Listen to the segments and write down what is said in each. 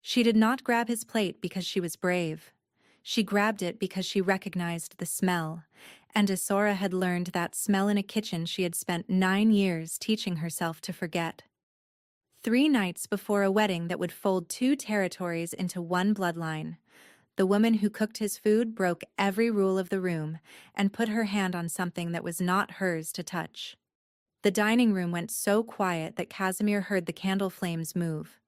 She did not grab his plate because she was brave. She grabbed it because she recognized the smell, and Isora had learned that smell in a kitchen she had spent 9 years teaching herself to forget. 3 nights before a wedding that would fold 2 territories into one bloodline, the woman who cooked his food broke every rule of the room and put her hand on something that was not hers to touch. The dining room went so quiet that Casimir heard the candle flames move.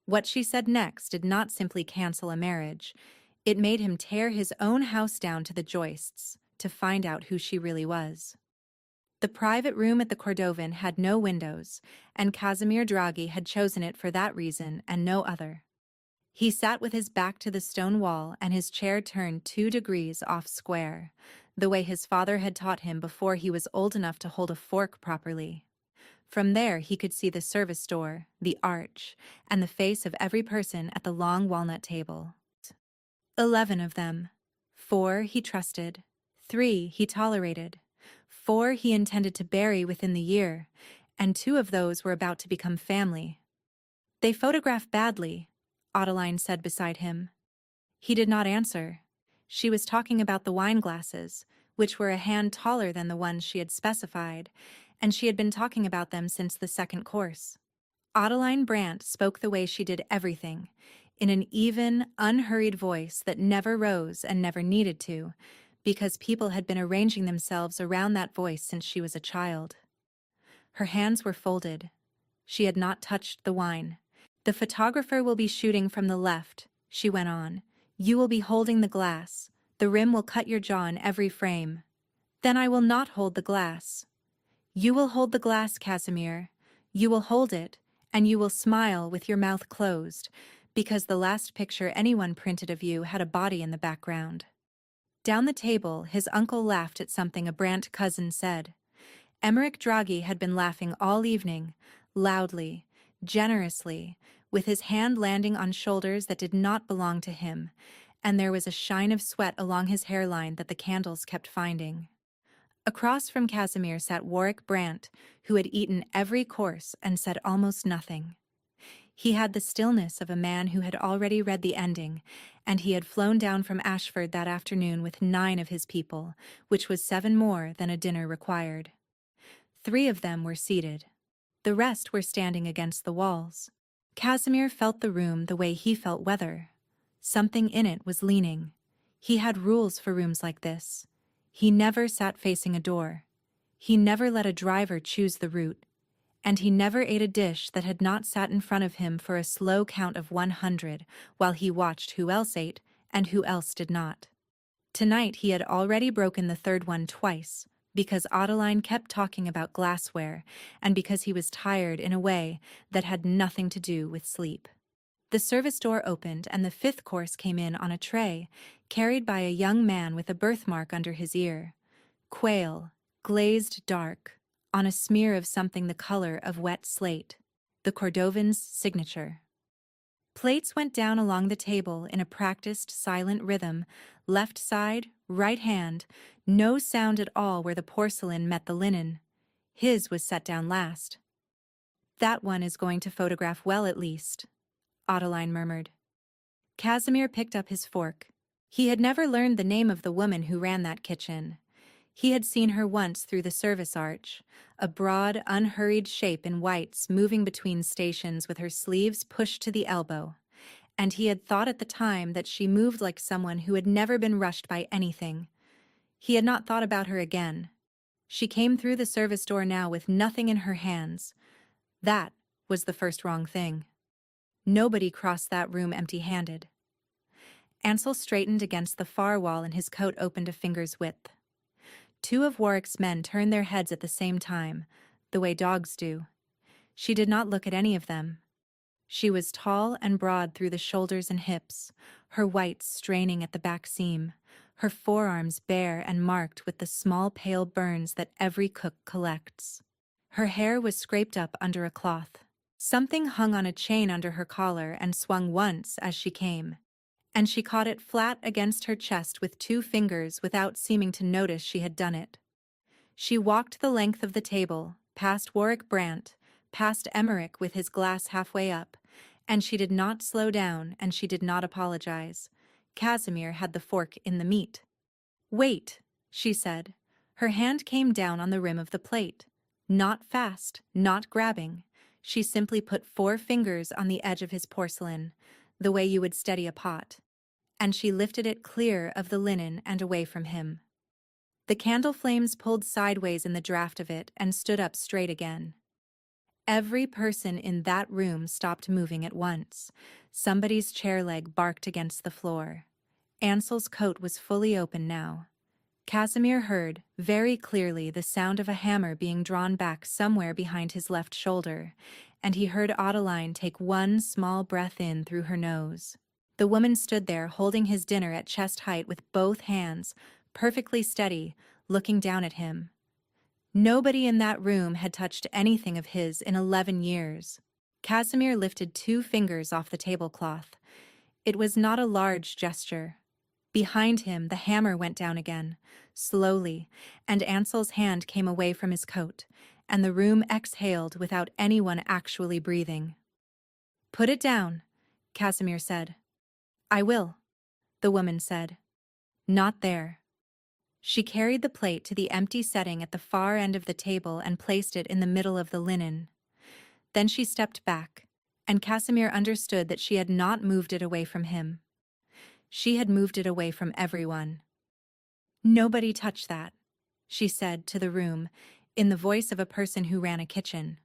What she said next did not simply cancel a marriage. It made him tear his own house down to the joists to find out who she really was. The private room at the Cordovan had no windows, and Casimir Draghi had chosen it for that reason and no other. He sat with his back to the stone wall and his chair turned 2 degrees off square, the way his father had taught him before he was old enough to hold a fork properly. From there he could see the service door, the arch, and the face of every person at the long walnut table. 11 of them. 4 he trusted. 3 he tolerated. 4 he intended to bury within the year, and 2 of those were about to become family. They photograph badly, Adeline said beside him. He did not answer. She was talking about the wine glasses, which were a hand taller than the ones she had specified, and she had been talking about them since the second course. Adeline Brandt spoke the way she did everything, in an even, unhurried voice that never rose and never needed to, because people had been arranging themselves around that voice since she was a child. Her hands were folded. She had not touched the wine. "The photographer will be shooting from the left," she went on. "You will be holding the glass. The rim will cut your jaw in every frame. Then I will not hold the glass. You will hold the glass, Casimir. You will hold it, and you will smile with your mouth closed, because the last picture anyone printed of you had a body in the background." Down the table, his uncle laughed at something a Brandt cousin said. Emmerich Draghi had been laughing all evening, loudly, generously, with his hand landing on shoulders that did not belong to him, and there was a shine of sweat along his hairline that the candles kept finding. Across from Casimir sat Warwick Brandt, who had eaten every course and said almost nothing. He had the stillness of a man who had already read the ending, and he had flown down from Ashford that afternoon with 9 of his people, which was 7 more than a dinner required. 3 of them were seated. The rest were standing against the walls. Casimir felt the room the way he felt weather. Something in it was leaning. He had rules for rooms like this. He never sat facing a door. He never let a driver choose the route. And he never ate a dish that had not sat in front of him for a slow count of 100 while he watched who else ate and who else did not. Tonight he had already broken the 3rd one twice, because Adeline kept talking about glassware and because he was tired in a way that had nothing to do with sleep. The service door opened and the 5th course came in on a tray, carried by a young man with a birthmark under his ear. Quail, glazed dark, on a smear of something the color of wet slate, the Cordovan's signature. Plates went down along the table in a practiced silent rhythm, left side, right hand, no sound at all where the porcelain met the linen. His was set down last. "That one is going to photograph well at least," Adeline murmured. Casimir picked up his fork. He had never learned the name of the woman who ran that kitchen. He had seen her once through the service arch, a broad, unhurried shape in whites moving between stations with her sleeves pushed to the elbow, and he had thought at the time that she moved like someone who had never been rushed by anything. He had not thought about her again. She came through the service door now with nothing in her hands. That was the first wrong thing. Nobody crossed that room empty-handed. Ansel straightened against the far wall and his coat opened a finger's width. 2 of Warwick's men turned their heads at the same time, the way dogs do. She did not look at any of them. She was tall and broad through the shoulders and hips, her whites straining at the back seam, her forearms bare and marked with the small pale burns that every cook collects. Her hair was scraped up under a cloth. Something hung on a chain under her collar and swung once as she came, and she caught it flat against her chest with 2 fingers without seeming to notice she had done it. She walked the length of the table, past Warwick Brandt, past Emmerich with his glass halfway up, And she did not slow down, and she did not apologize. Casimir had the fork in the meat. "Wait," she said. Her hand came down on the rim of the plate. Not fast, not grabbing. She simply put 4 fingers on the edge of his porcelain, the way you would steady a pot. And she lifted it clear of the linen and away from him. The candle flames pulled sideways in the draft of it and stood up straight again. Every person in that room stopped moving at once. Somebody's chair leg barked against the floor. Ansel's coat was fully open now. Casimir heard, very clearly, the sound of a hammer being drawn back somewhere behind his left shoulder, and he heard Adeline take one small breath in through her nose. The woman stood there holding his dinner at chest height with both hands, perfectly steady, looking down at him. Nobody in that room had touched anything of his in 11 years. Casimir lifted 2 fingers off the tablecloth. It was not a large gesture. Behind him, the hammer went down again, slowly, and Ansel's hand came away from his coat, and the room exhaled without anyone actually breathing. "Put it down," Casimir said. "I will," the woman said. "Not there." She carried the plate to the empty setting at the far end of the table and placed it in the middle of the linen. Then she stepped back, and Casimir understood that she had not moved it away from him. She had moved it away from everyone. "Nobody touch that," she said to the room, in the voice of a person who ran a kitchen.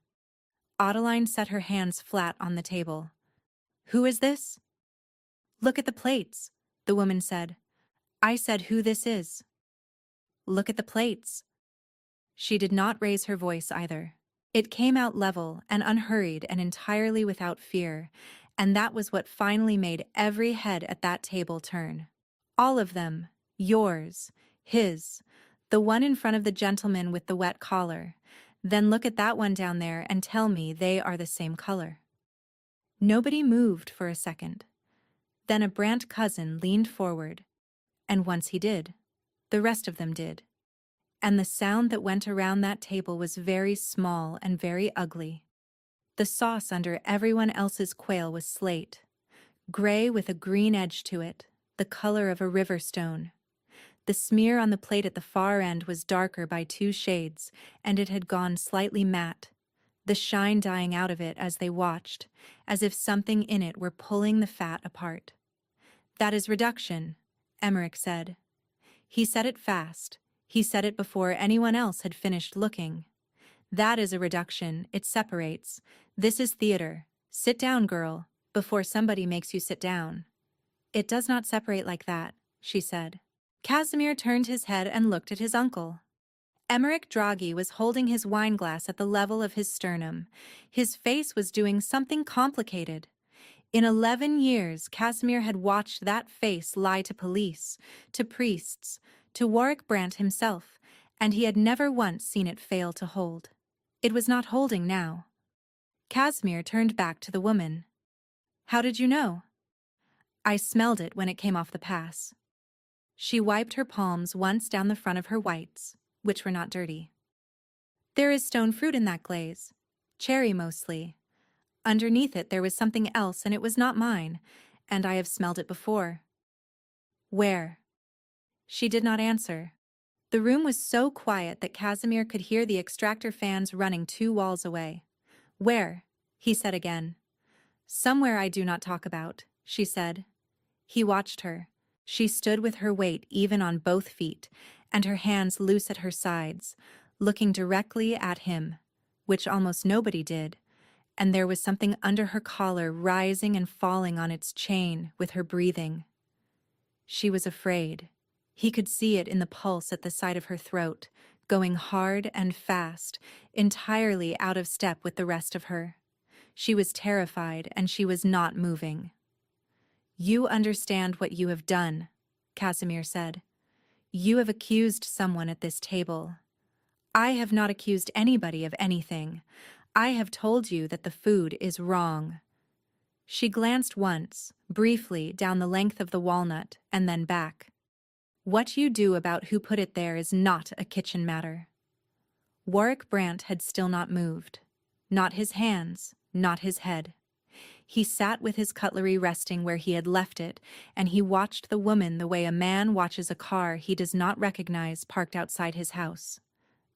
Adeline set her hands flat on the table. "Who is this?" "Look at the plates," the woman said. "I said who this is." "Look at the plates." She did not raise her voice either. It came out level and unhurried and entirely without fear, and that was what finally made every head at that table turn. All of them, yours, his, the one in front of the gentleman with the wet collar. Then look at that one down there and tell me they are the same color. Nobody moved for a second. Then a Brandt cousin leaned forward, and once he did, the rest of them did. And the sound that went around that table was very small and very ugly. The sauce under everyone else's quail was slate, gray with a green edge to it, the color of a river stone. The smear on the plate at the far end was darker by 2 shades, and it had gone slightly matte, the shine dying out of it as they watched, as if something in it were pulling the fat apart. "That is reduction," Emmerich said. He said it fast. He said it before anyone else had finished looking. "That is a reduction. It separates. This is theater. Sit down, girl, before somebody makes you sit down." "It does not separate like that," she said. Casimir turned his head and looked at his uncle. Emmerich Draghi was holding his wineglass at the level of his sternum. His face was doing something complicated. In 11 years, Casimir had watched that face lie to police, to priests, to Warwick Brandt himself, and he had never once seen it fail to hold. It was not holding now. Casimir turned back to the woman. "How did you know?" "I smelled it when it came off the pass." She wiped her palms once down the front of her whites, which were not dirty. "There is stone fruit in that glaze. Cherry mostly. Underneath it there was something else, and it was not mine, and I have smelled it before." "Where?" She did not answer. The room was so quiet that Casimir could hear the extractor fans running 2 walls away. "Where?" he said again. "Somewhere I do not talk about," she said. He watched her. She stood with her weight even on both feet, and her hands loose at her sides, looking directly at him, which almost nobody did, and there was something under her collar rising and falling on its chain with her breathing. She was afraid. He could see it in the pulse at the side of her throat, going hard and fast, entirely out of step with the rest of her. She was terrified, and she was not moving. "You understand what you have done," Casimir said. "You have accused someone at this table. I have not accused anybody of anything. I have told you that the food is wrong." She glanced once, briefly, down the length of the walnut, and then back. "What you do about who put it there is not a kitchen matter." Warwick Brandt had still not moved. Not his hands, not his head. He sat with his cutlery resting where he had left it, and he watched the woman the way a man watches a car he does not recognize parked outside his house.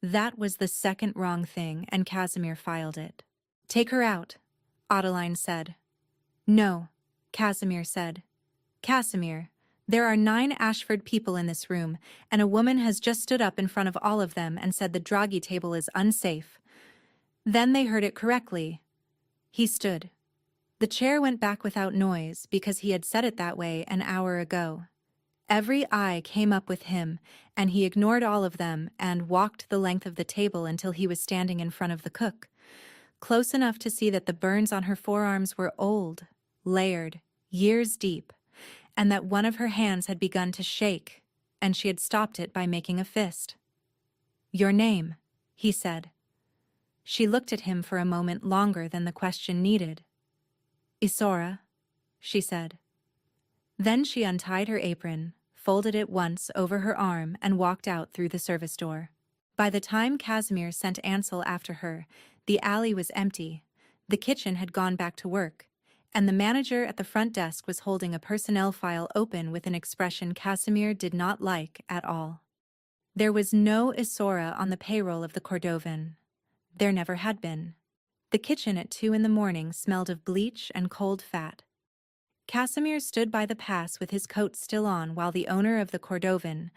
That was the second wrong thing, and Casimir filed it. "Take her out," Adeline said. "No," Casimir said. "Casimir, there are 9 Ashford people in this room, and a woman has just stood up in front of all of them and said the Draghi table is unsafe." Then they heard it correctly. He stood. The chair went back without noise because he had said it that way an hour ago. Every eye came up with him, and he ignored all of them and walked the length of the table until he was standing in front of the cook, close enough to see that the burns on her forearms were old, layered, years deep, and that one of her hands had begun to shake, and she had stopped it by making a fist. "Your name," he said. She looked at him for a moment longer than the question needed. "Isora," she said. Then she untied her apron, folded it once over her arm, and walked out through the service door. By the time Casimir sent Ansel after her, the alley was empty, the kitchen had gone back to work, and the manager at the front desk was holding a personnel file open with an expression Casimir did not like at all. There was no Isora on the payroll of the Cordovan. There never had been. The kitchen at 2 in the morning smelled of bleach and cold fat. Casimir stood by the pass with his coat still on while the owner of the Cordovan,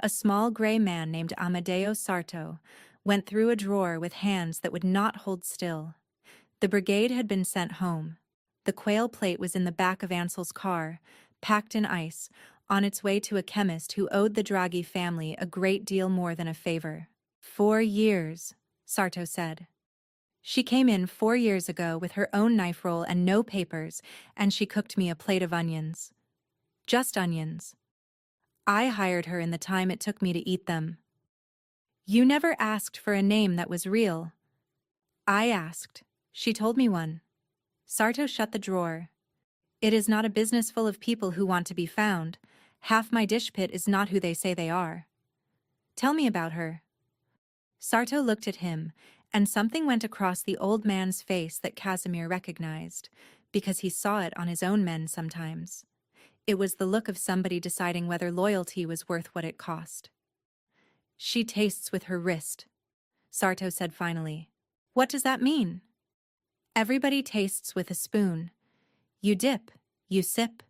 a small gray man named Amadeo Sarto, went through a drawer with hands that would not hold still. The brigade had been sent home. The quail plate was in the back of Ansel's car, packed in ice, on its way to a chemist who owed the Draghi family a great deal more than a favor. 4 years, Sarto said. "She came in 4 years ago with her own knife roll and no papers, and she cooked me a plate of onions. Just onions. I hired her in the time it took me to eat them. You never asked for a name that was real." "I asked. She told me one." Sarto shut the drawer. "It is not a business full of people who want to be found. Half my dish pit is not who they say they are. Tell me about her." Sarto looked at him, and something went across the old man's face that Casimir recognized, because he saw it on his own men sometimes. It was the look of somebody deciding whether loyalty was worth what it cost. "She tastes with her wrist," Sarto said finally. "What does that mean?" "Everybody tastes with a spoon. You dip, you sip,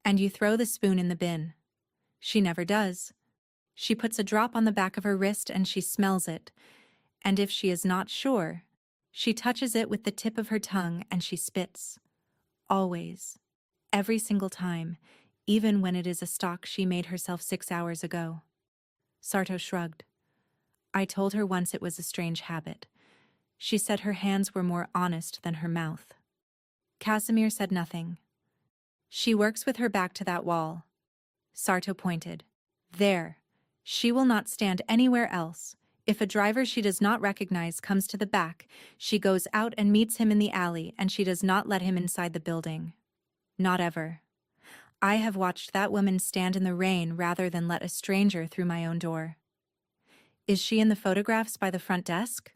and you throw the spoon in the bin. She never does. She puts a drop on the back of her wrist and she smells it, and if she is not sure, she touches it with the tip of her tongue and she spits. Always. Every single time, even when it is a stock she made herself 6 hours ago." Sarto shrugged. "I told her once it was a strange habit. She said her hands were more honest than her mouth." Casimir said nothing. "She works with her back to that wall." Sarto pointed. "There. She will not stand anywhere else. If a driver she does not recognize comes to the back, she goes out and meets him in the alley, and she does not let him inside the building. Not ever. I have watched that woman stand in the rain rather than let a stranger through my own door." "Is she in the photographs by the front desk?"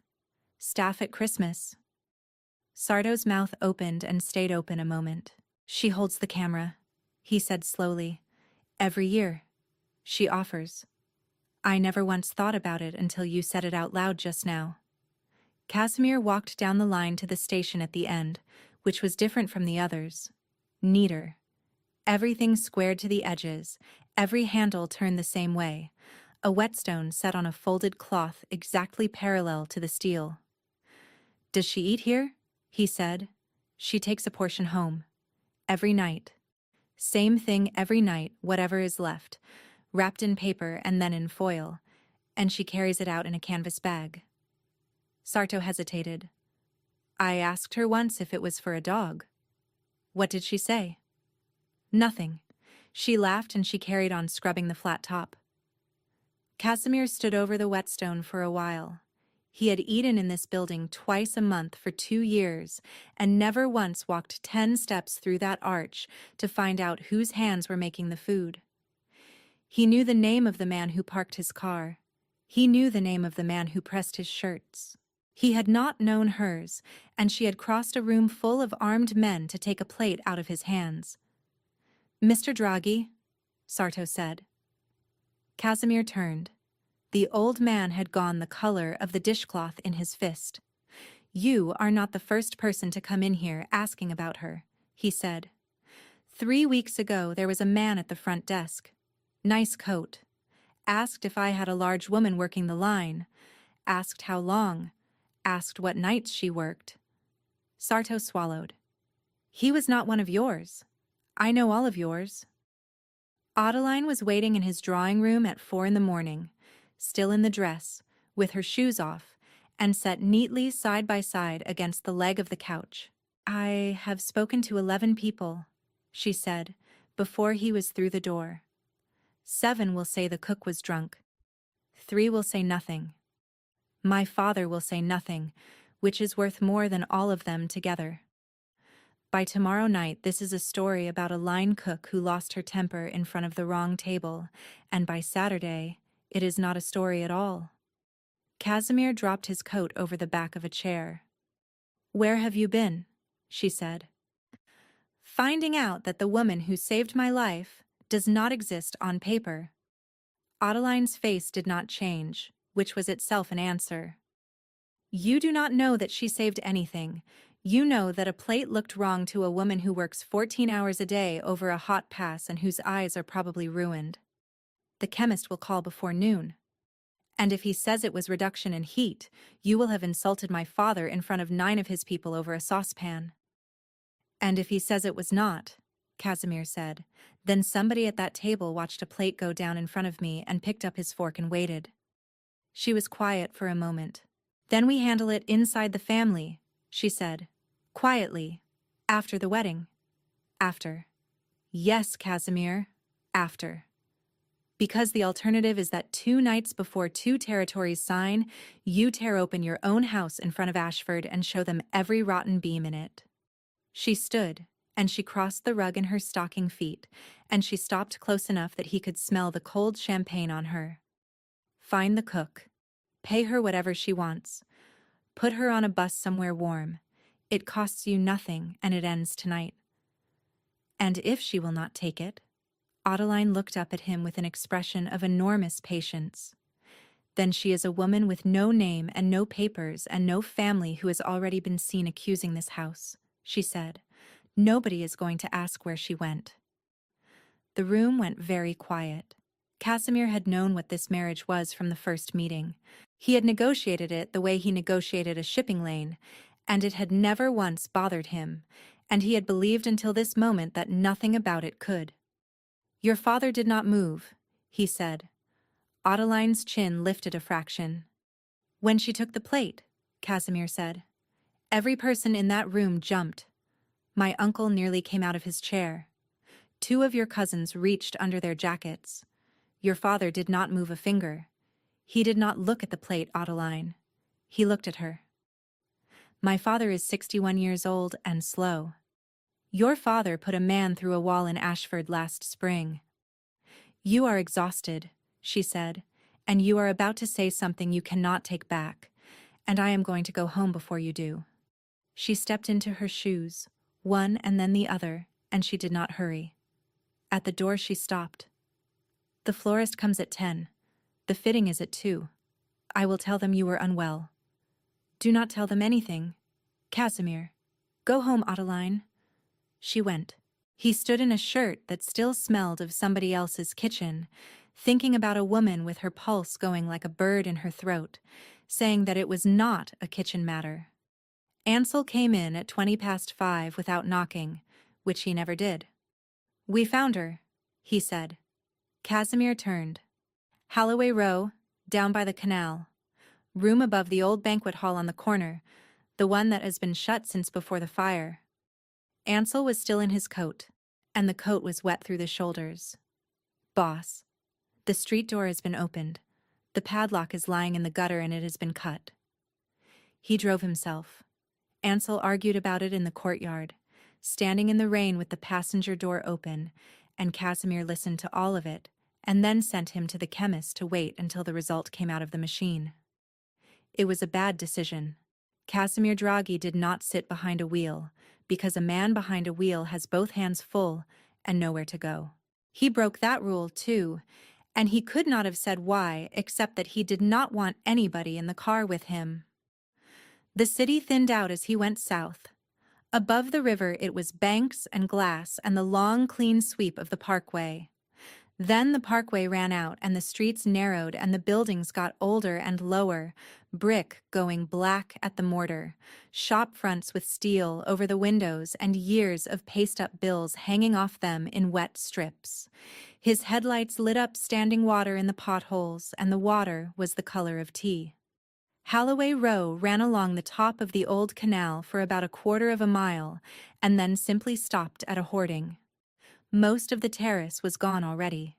"Staff at Christmas." Sarto's mouth opened and stayed open a moment. "She holds the camera," he said slowly. "Every year. She offers. I never once thought about it until you said it out loud just now." Casimir walked down the line to the station at the end, which was different from the others. Neater. Everything squared to the edges, every handle turned the same way, a whetstone set on a folded cloth exactly parallel to the steel. "Does she eat here?" he said. "She takes a portion home. Every night. Same thing every night, whatever is left, wrapped in paper and then in foil, and she carries it out in a canvas bag." Sarto hesitated. "I asked her once if it was for a dog." "What did she say?" "Nothing. She laughed and she carried on scrubbing the flat top." Casimir stood over the whetstone for a while. He had eaten in this building twice a month for 2 years and never once walked 10 steps through that arch to find out whose hands were making the food. He knew the name of the man who parked his car. He knew the name of the man who pressed his shirts. He had not known hers, and she had crossed a room full of armed men to take a plate out of his hands. "Mr. Draghi," Sarto said. Casimir turned. The old man had gone the color of the dishcloth in his fist. "You are not the first person to come in here asking about her," he said. 3 weeks ago there was a man at the front desk. Nice coat. Asked if I had a large woman working the line. Asked how long. Asked what nights she worked. Sarto swallowed. "He was not one of yours. I know all of yours." Adeline was waiting in his drawing room at 4 in the morning, still in the dress, with her shoes off, and set neatly side by side against the leg of the couch. "I have spoken to 11 people," she said, before he was through the door. 7 will say the cook was drunk. 3 will say nothing. My father will say nothing, which is worth more than all of them together. By tomorrow night, this is a story about a line cook who lost her temper in front of the wrong table, and by Saturday, it is not a story at all. Casimir dropped his coat over the back of a chair. "Where have you been?" she said. "Finding out that the woman who saved my life does not exist on paper." Adeline's face did not change, which was itself an answer. "You do not know that she saved anything. You know that a plate looked wrong to a woman who works 14 hours a day over a hot pass and whose eyes are probably ruined. The chemist will call before noon. And if he says it was reduction in heat, you will have insulted my father in front of 9 of his people over a saucepan." "And if he says it was not," Casimir said, "then somebody at that table watched a plate go down in front of me and picked up his fork and waited." She was quiet for a moment. "Then we handle it inside the family," she said. "Quietly. After the wedding." "After." "Yes, Casimir. After. Because the alternative is that 2 nights before 2 territories sign, you tear open your own house in front of Ashford and show them every rotten beam in it." She stood, and she crossed the rug in her stocking feet, and she stopped close enough that he could smell the cold champagne on her. "Find the cook. Pay her whatever she wants. Put her on a bus somewhere warm. It costs you nothing, and it ends tonight." "And if she will not take it?" Adeline looked up at him with an expression of enormous patience. "Then she is a woman with no name and no papers and no family who has already been seen accusing this house," she said. "Nobody is going to ask where she went." The room went very quiet. Casimir had known what this marriage was from the first meeting. He had negotiated it the way he negotiated a shipping lane, and it had never once bothered him, and he had believed until this moment that nothing about it could. "Your father did not move," he said. Adeline's chin lifted a fraction. "When she took the plate," Casimir said. "Every person in that room jumped. My uncle nearly came out of his chair. 2 of your cousins reached under their jackets. Your father did not move a finger. He did not look at the plate, Adeline. He looked at her. My father is 61 years old and slow. Your father put a man through a wall in Ashford last spring." "You are exhausted," she said, "and you are about to say something you cannot take back, and I am going to go home before you do." She stepped into her shoes, one and then the other, and she did not hurry. At the door she stopped. "The florist comes at 10. The fitting is at 2. I will tell them you were unwell." "Do not tell them anything. Casimir. Go home, Adeline." She went. He stood in a shirt that still smelled of somebody else's kitchen, thinking about a woman with her pulse going like a bird in her throat, saying that it was not a kitchen matter. Ansel came in at 5:20 without knocking, which he never did. "We found her," he said. Casimir turned. "Holloway Row, down by the canal. Room above the old banquet hall on the corner, the one that has been shut since before the fire." Ansel was still in his coat, and the coat was wet through the shoulders. "Boss, the street door has been opened. The padlock is lying in the gutter and it has been cut." He drove himself. Ansel argued about it in the courtyard, standing in the rain with the passenger door open, and Casimir listened to all of it, and then sent him to the chemist to wait until the result came out of the machine. It was a bad decision. Casimir Draghi did not sit behind a wheel, because a man behind a wheel has both hands full and nowhere to go. He broke that rule too, and he could not have said why except that he did not want anybody in the car with him. The city thinned out as he went south. Above the river it was banks and glass and the long, clean sweep of the parkway. Then the parkway ran out and the streets narrowed and the buildings got older and lower, brick going black at the mortar, shop fronts with steel over the windows and years of paste-up bills hanging off them in wet strips. His headlights lit up standing water in the potholes, and the water was the color of tea. Holloway Row ran along the top of the old canal for about a quarter of a mile and then simply stopped at a hoarding. Most of the terrace was gone already.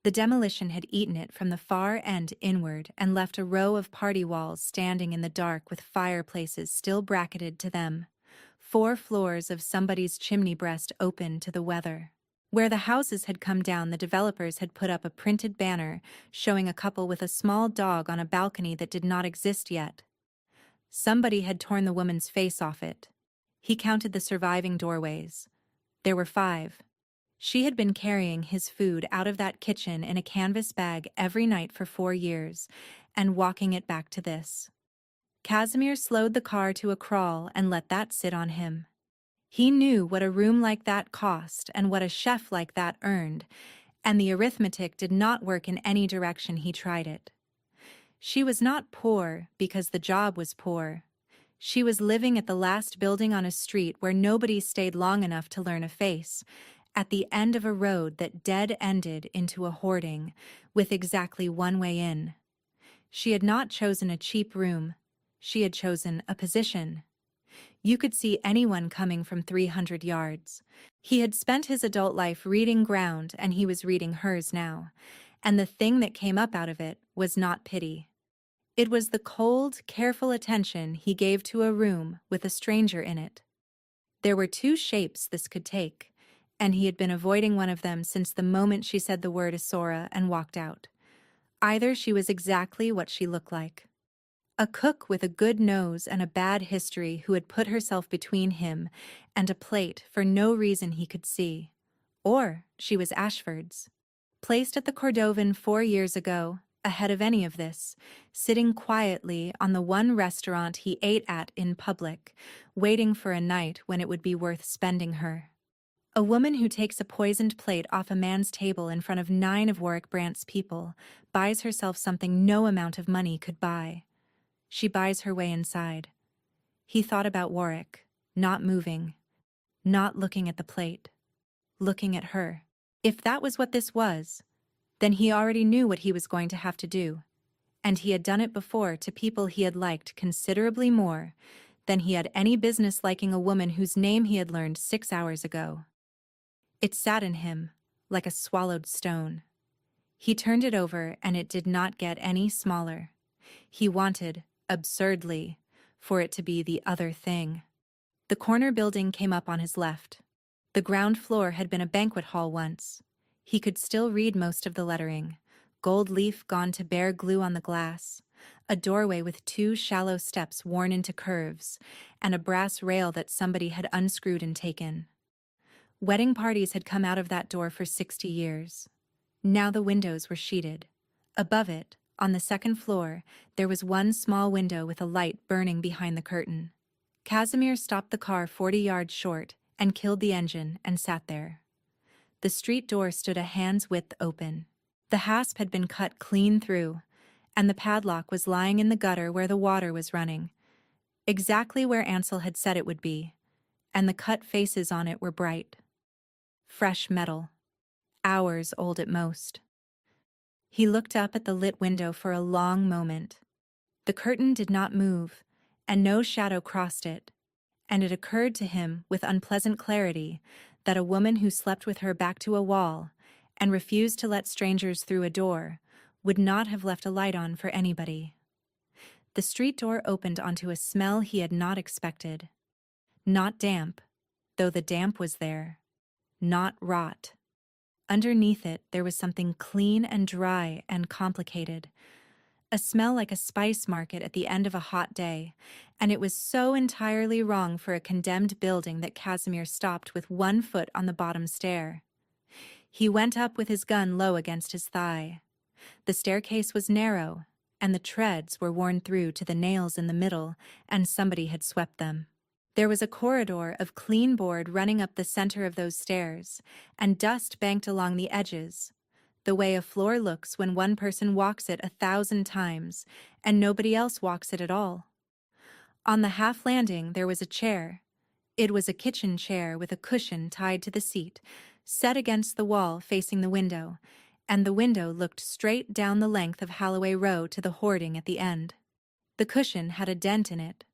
The demolition had eaten it from the far end inward and left a row of party walls standing in the dark with fireplaces still bracketed to them. 4 floors of somebody's chimney breast open to the weather. Where the houses had come down, the developers had put up a printed banner showing a couple with a small dog on a balcony that did not exist yet. Somebody had torn the woman's face off it. He counted the surviving doorways. There were 5. She had been carrying his food out of that kitchen in a canvas bag every night for 4 years, and walking it back to this. Casimir slowed the car to a crawl and let that sit on him. He knew what a room like that cost and what a chef like that earned, and the arithmetic did not work in any direction he tried it. She was not poor because the job was poor. She was living at the last building on a street where nobody stayed long enough to learn a face, at the end of a road that dead-ended into a hoarding, with exactly one way in. She had not chosen a cheap room. She had chosen a position. You could see anyone coming from 300 yards. He had spent his adult life reading ground, and he was reading hers now. And the thing that came up out of it was not pity. It was the cold, careful attention he gave to a room with a stranger in it. There were 2 shapes this could take, and he had been avoiding one of them since the moment she said the word Isora and walked out. Either she was exactly what she looked like. A cook with a good nose and a bad history who had put herself between him and a plate for no reason he could see. Or she was Ashford's. Placed at the Cordovan 4 years ago, ahead of any of this, sitting quietly on the one restaurant he ate at in public, waiting for a night when it would be worth spending her. A woman who takes a poisoned plate off a man's table in front of 9 of Warwick Brant's people buys herself something no amount of money could buy. She buys her way inside. He thought about Warwick, not moving, not looking at the plate, looking at her. If that was what this was, then he already knew what he was going to have to do, and he had done it before to people he had liked considerably more than he had any business liking a woman whose name he had learned 6 hours ago. It sat in him like a swallowed stone. He turned it over and it did not get any smaller. He wanted, absurdly, for it to be the other thing. The corner building came up on his left. The ground floor had been a banquet hall once. He could still read most of the lettering, gold leaf gone to bare glue on the glass, a doorway with 2 shallow steps worn into curves, and a brass rail that somebody had unscrewed and taken. Wedding parties had come out of that door for 60 years. Now the windows were sheeted. Above it, on the 2nd floor, there was one small window with a light burning behind the curtain. Casimir stopped the car 40 yards short and killed the engine and sat there. The street door stood a hand's width open. The hasp had been cut clean through, and the padlock was lying in the gutter where the water was running, exactly where Ansel had said it would be, and the cut faces on it were bright. Fresh metal, hours old at most. He looked up at the lit window for a long moment. The curtain did not move, and no shadow crossed it, and it occurred to him with unpleasant clarity that a woman who slept with her back to a wall and refused to let strangers through a door would not have left a light on for anybody. The street door opened onto a smell he had not expected. Not damp, though the damp was there. Not rot. Underneath it, there was something clean and dry and complicated. a smell like a spice market at the end of a hot day, and it was so entirely wrong for a condemned building that Casimir stopped with one foot on the bottom stair. He went up with his gun low against his thigh. The staircase was narrow, and the treads were worn through to the nails in the middle, and somebody had swept them. There was a corridor of clean board running up the center of those stairs, and dust banked along the edges, the way a floor looks when one person walks it 1,000 times, and nobody else walks it at all. On the half landing there was a chair. It was a kitchen chair with a cushion tied to the seat, set against the wall facing the window, and the window looked straight down the length of Holloway Row to the hoarding at the end. The cushion had a dent in it.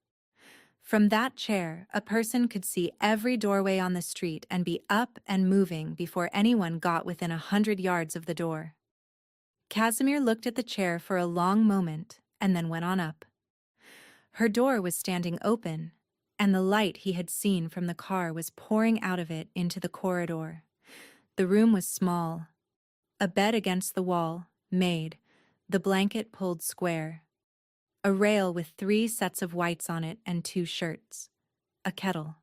From that chair, a person could see every doorway on the street and be up and moving before anyone got within 100 yards of the door. Casimir looked at the chair for a long moment and then went on up. Her door was standing open, and the light he had seen from the car was pouring out of it into the corridor. The room was small. A bed against the wall, made, the blanket pulled square. A rail with 3 sets of whites on it and 2 shirts. A kettle.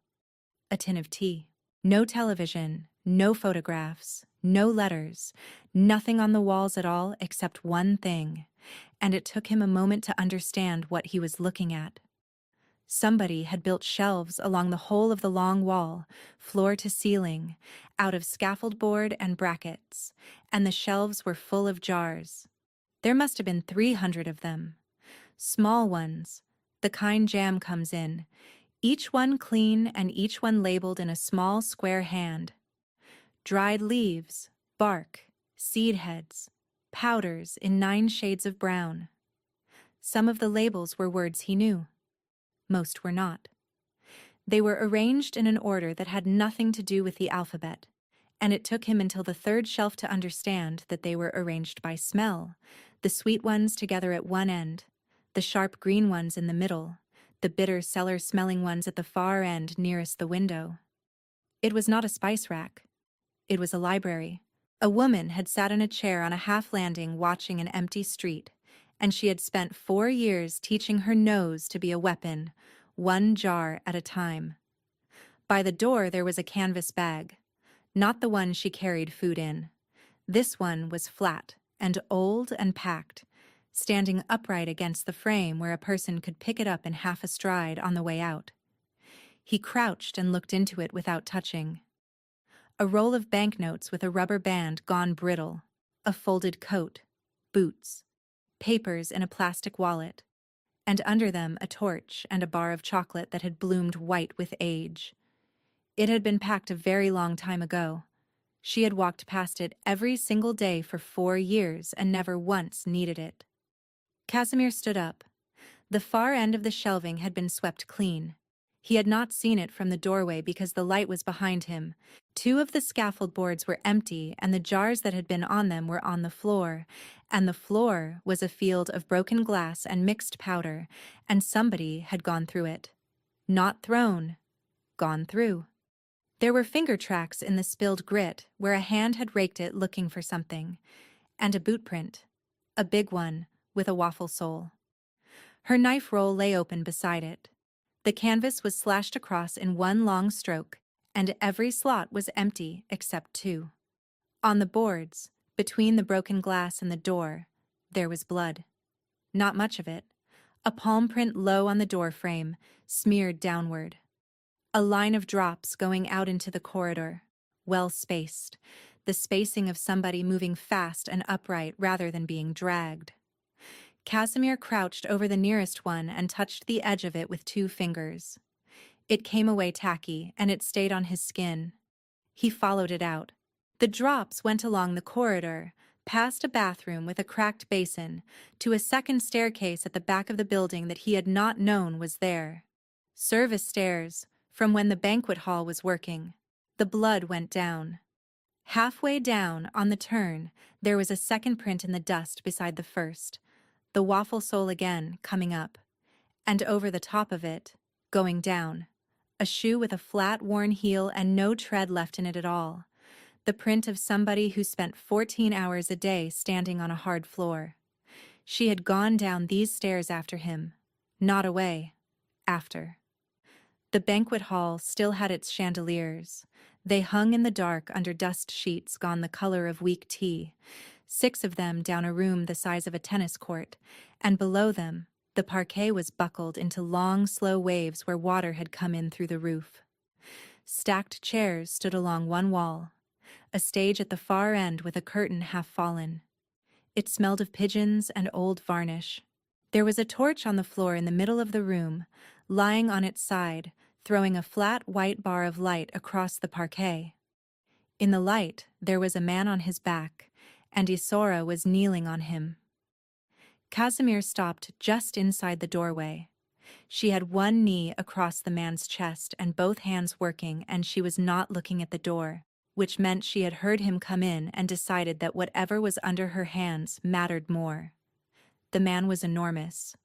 A tin of tea. No television, no photographs, no letters, nothing on the walls at all except one thing, and it took him a moment to understand what he was looking at. Somebody had built shelves along the whole of the long wall, floor to ceiling, out of scaffold board and brackets, and the shelves were full of jars. There must have been 300 of them. Small ones, the kind jam comes in, each one clean and each one labeled in a small square hand. Dried leaves, bark, seed heads, powders in 9 shades of brown. Some of the labels were words he knew. Most were not. They were arranged in an order that had nothing to do with the alphabet, and it took him until the 3rd shelf to understand that they were arranged by smell, the sweet ones together at one end, the sharp green ones in the middle, the bitter cellar-smelling ones at the far end nearest the window. It was not a spice rack. It was a library. A woman had sat in a chair on a half-landing watching an empty street, and she had spent 4 years teaching her nose to be a weapon, 1 jar at a time. By the door there was a canvas bag, not the one she carried food in. This one was flat and old and packed, standing upright against the frame where a person could pick it up in half a stride on the way out. He crouched and looked into it without touching. A roll of banknotes with a rubber band gone brittle, a folded coat, boots, papers in a plastic wallet, and under them a torch and a bar of chocolate that had bloomed white with age. It had been packed a very long time ago. She had walked past it every single day for 4 years and never once needed it. Casimir stood up. The far end of the shelving had been swept clean. He had not seen it from the doorway because the light was behind him. 2 of the scaffold boards were empty, and the jars that had been on them were on the floor, and the floor was a field of broken glass and mixed powder, and somebody had gone through it. Not thrown, gone through. There were finger tracks in the spilled grit where a hand had raked it looking for something, and a boot print, a big one, with a waffle sole. Her knife roll lay open beside it. The canvas was slashed across in one long stroke, and every slot was empty except 2. On the boards, between the broken glass and the door, there was blood. Not much of it. A palm print low on the door frame, smeared downward. A line of drops going out into the corridor, well spaced, the spacing of somebody moving fast and upright rather than being dragged. Casimir crouched over the nearest one and touched the edge of it with 2 fingers. It came away tacky, and it stayed on his skin. He followed it out. The drops went along the corridor, past a bathroom with a cracked basin, to a second staircase at the back of the building that he had not known was there. Service stairs, from when the banquet hall was working. The blood went down. Halfway down, on the turn, there was a second print in the dust beside the first. The waffle sole again, coming up, and over the top of it, going down, a shoe with a flat, worn heel and no tread left in it at all, the print of somebody who spent 14 hours a day standing on a hard floor. She had gone down these stairs after him, not away, after. The banquet hall still had its chandeliers. They hung in the dark under dust sheets gone the color of weak tea, 6 of them down a room the size of a tennis court, and below them, the parquet was buckled into long, slow waves where water had come in through the roof. Stacked chairs stood along one wall, a stage at the far end with a curtain half fallen. It smelled of pigeons and old varnish. There was a torch on the floor in the middle of the room, lying on its side, throwing a flat white bar of light across the parquet. In the light, there was a man on his back, and Isora was kneeling on him. Casimir stopped just inside the doorway. She had one knee across the man's chest and both hands working, and she was not looking at the door, which meant she had heard him come in and decided that whatever was under her hands mattered more. The man was enormous.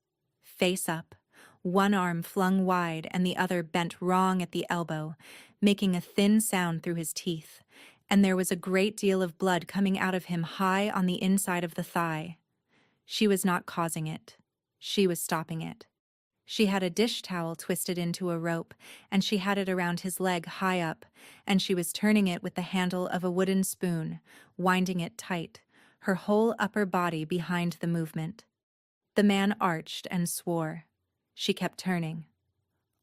Face up, one arm flung wide and the other bent wrong at the elbow, making a thin sound through his teeth, and there was a great deal of blood coming out of him high on the inside of the thigh. She was not causing it. She was stopping it. She had a dish towel twisted into a rope, and she had it around his leg high up, and she was turning it with the handle of a wooden spoon, winding it tight, her whole upper body behind the movement. The man arched and swore. She kept turning.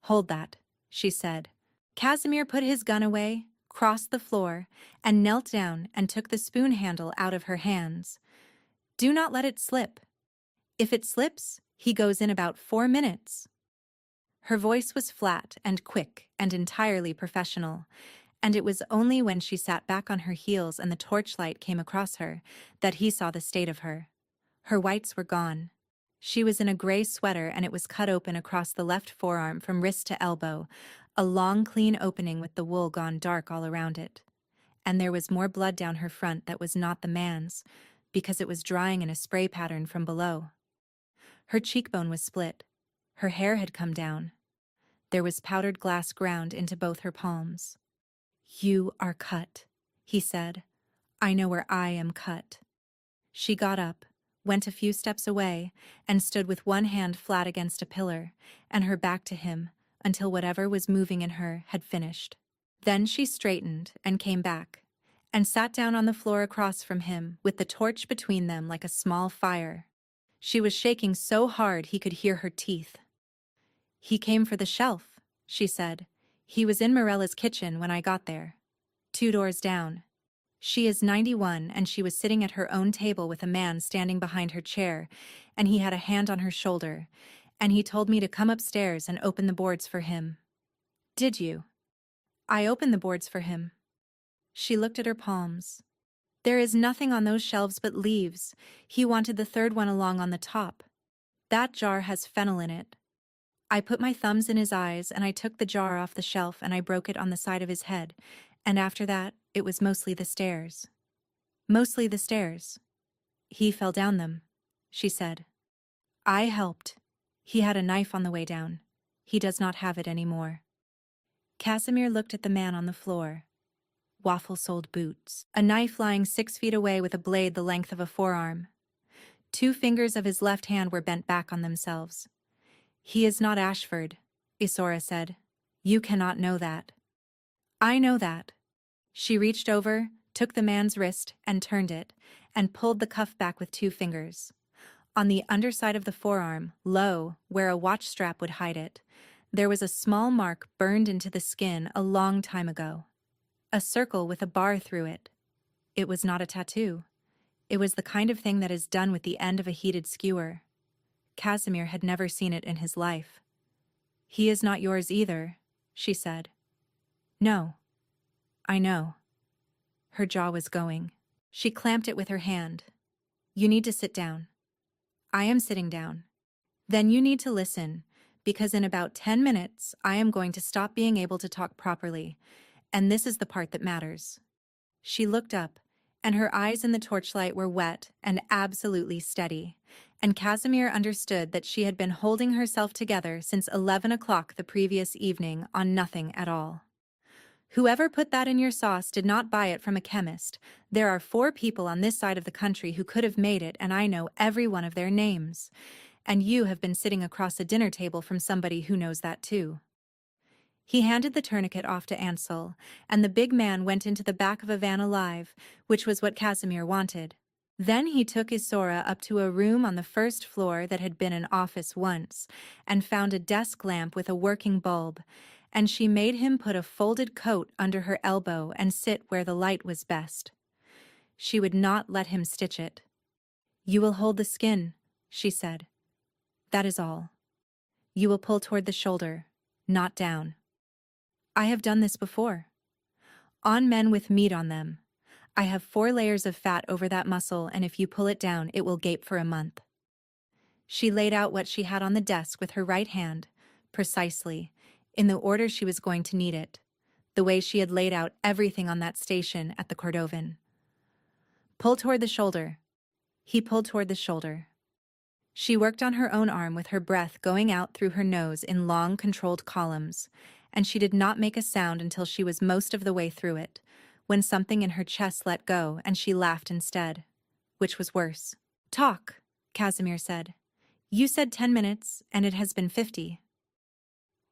"Hold that," she said. Casimir put his gun away, crossed the floor, and knelt down and took the spoon handle out of her hands. "Do not let it slip. If it slips, he goes in about 4 minutes." Her voice was flat and quick and entirely professional, and it was only when she sat back on her heels and the torchlight came across her that he saw the state of her. Her whites were gone. She was in a gray sweater and it was cut open across the left forearm from wrist to elbow, a long clean opening with the wool gone dark all around it. And there was more blood down her front that was not the man's, because it was drying in a spray pattern from below. Her cheekbone was split. Her hair had come down. There was powdered glass ground into both her palms. "You are cut," he said. "I know where I am cut." She got up, went a few steps away, and stood with one hand flat against a pillar, and her back to him, until whatever was moving in her had finished. Then she straightened and came back, and sat down on the floor across from him, with the torch between them like a small fire. She was shaking so hard he could hear her teeth. "He came for the shelf," she said. "He was in Morella's kitchen when I got there. 2 doors down. She is 91 and she was sitting at her own table with a man standing behind her chair, and he had a hand on her shoulder, and he told me to come upstairs and open the boards for him." "Did you?" "I opened the boards for him." She looked at her palms. "There is nothing on those shelves but leaves. He wanted the 3rd one along on the top. That jar has fennel in it." I put my thumbs in his eyes and I took the jar off the shelf and I broke it on the side of his head, and after that it was mostly the stairs. Mostly the stairs. He fell down them, she said. I helped. He had a knife on the way down. He does not have it anymore. Casimir looked at the man on the floor. Waffle-soled boots. A knife lying 6 feet away with a blade the length of a forearm. 2 fingers of his left hand were bent back on themselves. "He is not Ashford," Isora said. "You cannot know that." "I know that." She reached over, took the man's wrist and turned it, and pulled the cuff back with 2 fingers. On the underside of the forearm, low, where a watch strap would hide it, there was a small mark burned into the skin a long time ago. A circle with a bar through it. It was not a tattoo. It was the kind of thing that is done with the end of a heated skewer. Casimir had never seen it in his life. "He is not yours either," she said. "No. I know." Her jaw was going. She clamped it with her hand. "You need to sit down." "I am sitting down." "Then you need to listen, because in about 10 minutes I am going to stop being able to talk properly, and this is the part that matters." She looked up, and her eyes in the torchlight were wet and absolutely steady, and Casimir understood that she had been holding herself together since 11 o'clock the previous evening on nothing at all. Whoever put that in your sauce did not buy it from a chemist. There are 4 people on this side of the country who could have made it, and I know every one of their names. And you have been sitting across a dinner table from somebody who knows that too. He handed the tourniquet off to Ansel, and the big man went into the back of a van alive, which was what Casimir wanted. Then he took Isora up to a room on the first floor that had been an office once, and found a desk lamp with a working bulb, and she made him put a folded coat under her elbow and sit where the light was best. She would not let him stitch it. "You will hold the skin," she said. "That is all. You will pull toward the shoulder, not down. I have done this before. On men with meat on them. I have 4 layers of fat over that muscle, and if you pull it down, it will gape for a month." She laid out what she had on the desk with her right hand, precisely, in the order she was going to need it, the way she had laid out everything on that station at the Cordovan. "Pull toward the shoulder." He pulled toward the shoulder. She worked on her own arm with her breath going out through her nose in long, controlled columns, and she did not make a sound until she was most of the way through it, when something in her chest let go and she laughed instead, which was worse. "Talk," Casimir said. "You said 10 minutes, and it has been 50.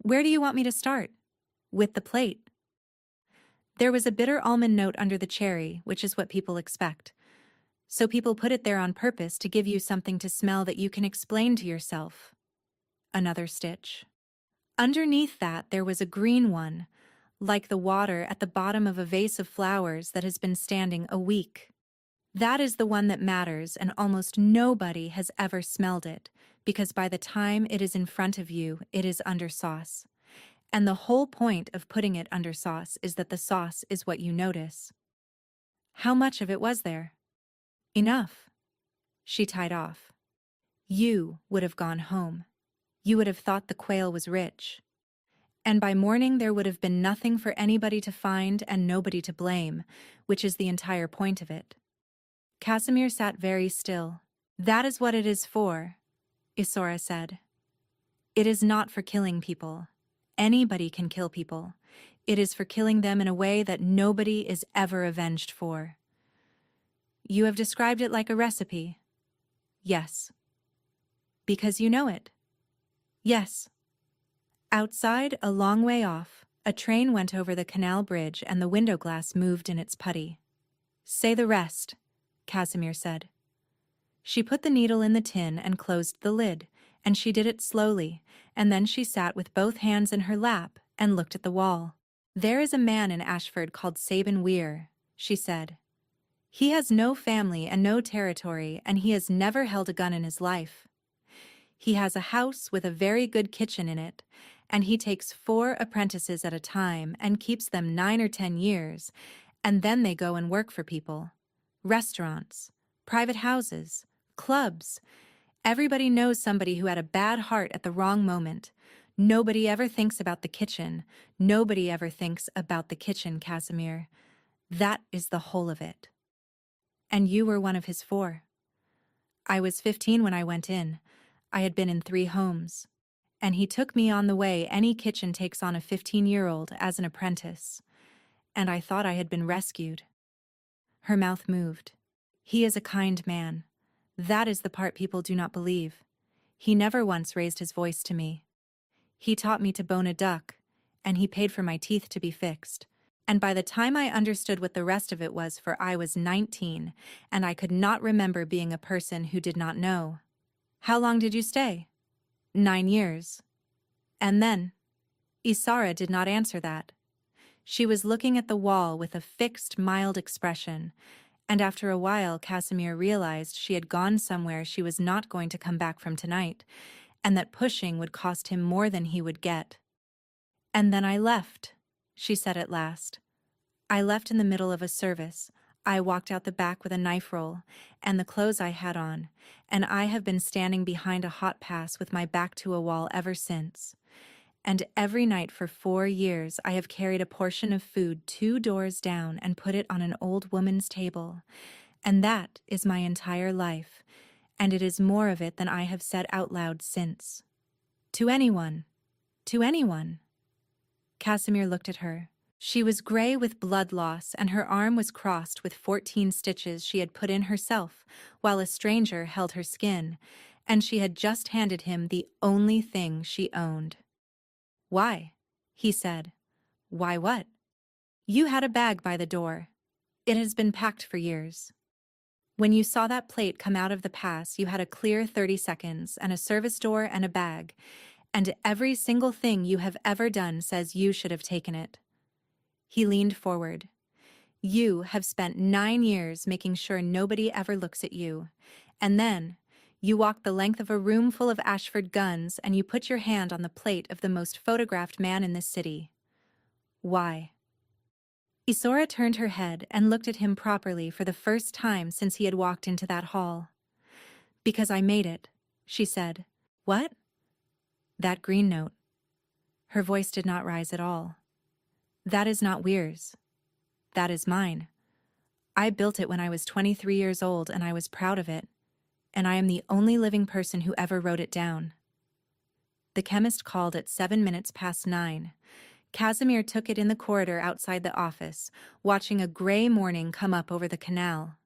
Where do you want me to start?" "With the plate." There was a bitter almond note under the cherry, which is what people expect. So people put it there on purpose to give you something to smell that you can explain to yourself. Another stitch. Underneath that there was a green one, like the water at the bottom of a vase of flowers that has been standing a week. That is the one that matters, and almost nobody has ever smelled it, because by the time it is in front of you, it is under sauce. And the whole point of putting it under sauce is that the sauce is what you notice. How much of it was there? Enough. She tied off. You would have gone home. You would have thought the quail was rich. And by morning there would have been nothing for anybody to find and nobody to blame, which is the entire point of it. Casimir sat very still. "That is what it is for," Isora said. "It is not for killing people. Anybody can kill people. It is for killing them in a way that nobody is ever avenged for." "You have described it like a recipe." "Yes." "Because you know it." "Yes." Outside, a long way off, a train went over the canal bridge and the window glass moved in its putty. "Say the rest," Casimir said. She put the needle in the tin and closed the lid, and she did it slowly, and then she sat with both hands in her lap and looked at the wall. "There is a man in Ashford called Sabin Weir," she said. "He has no family and no territory, and he has never held a gun in his life. He has a house with a very good kitchen in it, and he takes 4 apprentices at a time and keeps them 9 or 10 years, and then they go and work for people. Restaurants, private houses, clubs. Everybody knows somebody who had a bad heart at the wrong moment. Nobody ever thinks about the kitchen. Nobody ever thinks about the kitchen, Casimir. That is the whole of it. And you were one of his 4. I was 15 when I went in. I had been in 3 homes. And he took me on the way any kitchen takes on a 15-year-old as an apprentice. And I thought I had been rescued." Her mouth moved. "He is a kind man. That is the part people do not believe. He never once raised his voice to me. He taught me to bone a duck, and he paid for my teeth to be fixed. And by the time I understood what the rest of it was, for I was 19, and I could not remember being a person who did not know." "How long did you stay?" 9 years. "And then?" Isara did not answer that. She was looking at the wall with a fixed, mild expression, and after a while Casimir realized she had gone somewhere she was not going to come back from tonight, and that pushing would cost him more than he would get. "And then I left," she said at last. "I left in the middle of a service. I walked out the back with a knife roll, and the clothes I had on, and I have been standing behind a hot pass with my back to a wall ever since. And every night for 4 years I have carried a portion of food 2 doors down and put it on an old woman's table. And that is my entire life, and it is more of it than I have said out loud since. To anyone. To anyone." Casimir looked at her. She was gray with blood loss, and her arm was crossed with 14 stitches she had put in herself, while a stranger held her skin, and she had just handed him the only thing she owned. "Why?" he said. "Why what?" "You had a bag by the door. It has been packed for years. When you saw that plate come out of the pass, you had a clear 30 seconds and a service door and a bag, and every single thing you have ever done says you should have taken it." He leaned forward. "You have spent 9 years making sure nobody ever looks at you, and then you walk the length of a room full of Ashford guns and you put your hand on the plate of the most photographed man in this city. Why?" Isora turned her head and looked at him properly for the first time since he had walked into that hall. "Because I made it," she said. "What?" "That green note." Her voice did not rise at all. "That is not Weir's. That is mine. I built it when I was 23 years old and I was proud of it, and I am the only living person who ever wrote it down." The chemist called at 7 minutes past 9. Casimir took it in the corridor outside the office, watching a gray morning come up over the canal.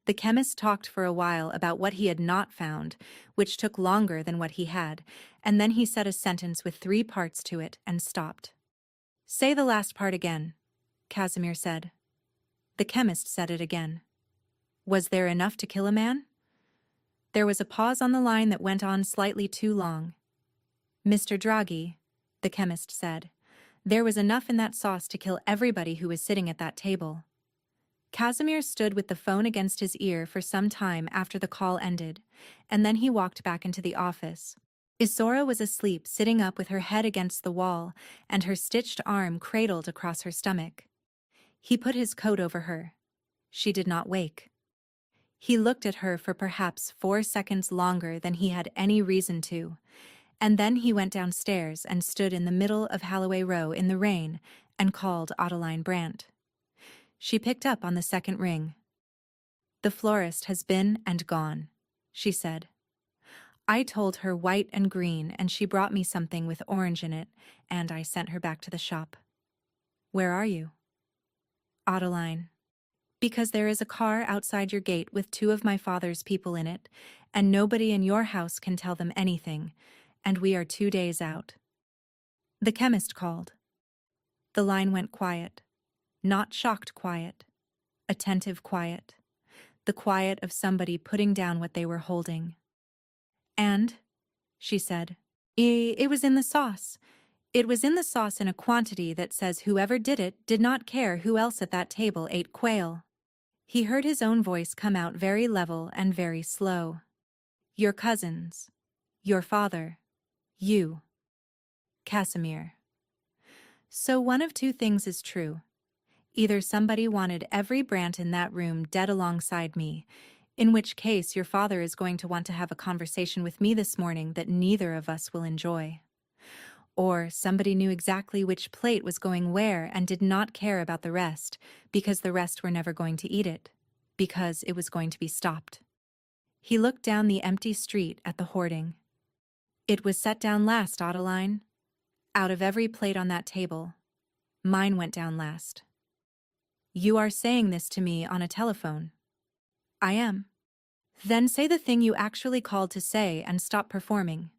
The chemist talked for a while about what he had not found, which took longer than what he had, and then he said a sentence with 3 parts to it and stopped. "Say the last part again," Casimir said. The chemist said it again. "Was there enough to kill a man?" There was a pause on the line that went on slightly too long. "Mr. Draghi," the chemist said, "there was enough in that sauce to kill everybody who was sitting at that table." Casimir stood with the phone against his ear for some time after the call ended, and then he walked back into the office. Isora was asleep, sitting up with her head against the wall and her stitched arm cradled across her stomach. He put his coat over her. She did not wake. He looked at her for perhaps 4 seconds longer than he had any reason to, and then he went downstairs and stood in the middle of Holloway Row in the rain and called Adeline Brandt. She picked up on the second ring. "The florist has been and gone," she said. "I told her white and green, and she brought me something with orange in it, and I sent her back to the shop." "Where are you?" "Adeline. Because there is a car outside your gate with 2 of my father's people in it, and nobody in your house can tell them anything, and we are 2 days out." The chemist called. The line went quiet. Not shocked quiet. Attentive quiet. The quiet of somebody putting down what they were holding. "And," she said, "it was in the sauce. It was in the sauce in a quantity that says whoever did it did not care who else at that table ate quail." He heard his own voice come out very level and very slow. "Your cousins. Your father. You. Casimir. So one of 2 things is true. Either somebody wanted every Brandt in that room dead alongside me, in which case your father is going to want to have a conversation with me this morning that neither of us will enjoy. Or somebody knew exactly which plate was going where and did not care about the rest, because the rest were never going to eat it, because it was going to be stopped." He looked down the empty street at the hoarding. "It was set down last, Adeline. Out of every plate on that table, mine went down last." "You are saying this to me on a telephone?" "I am." "Then say the thing you actually called to say and stop performing."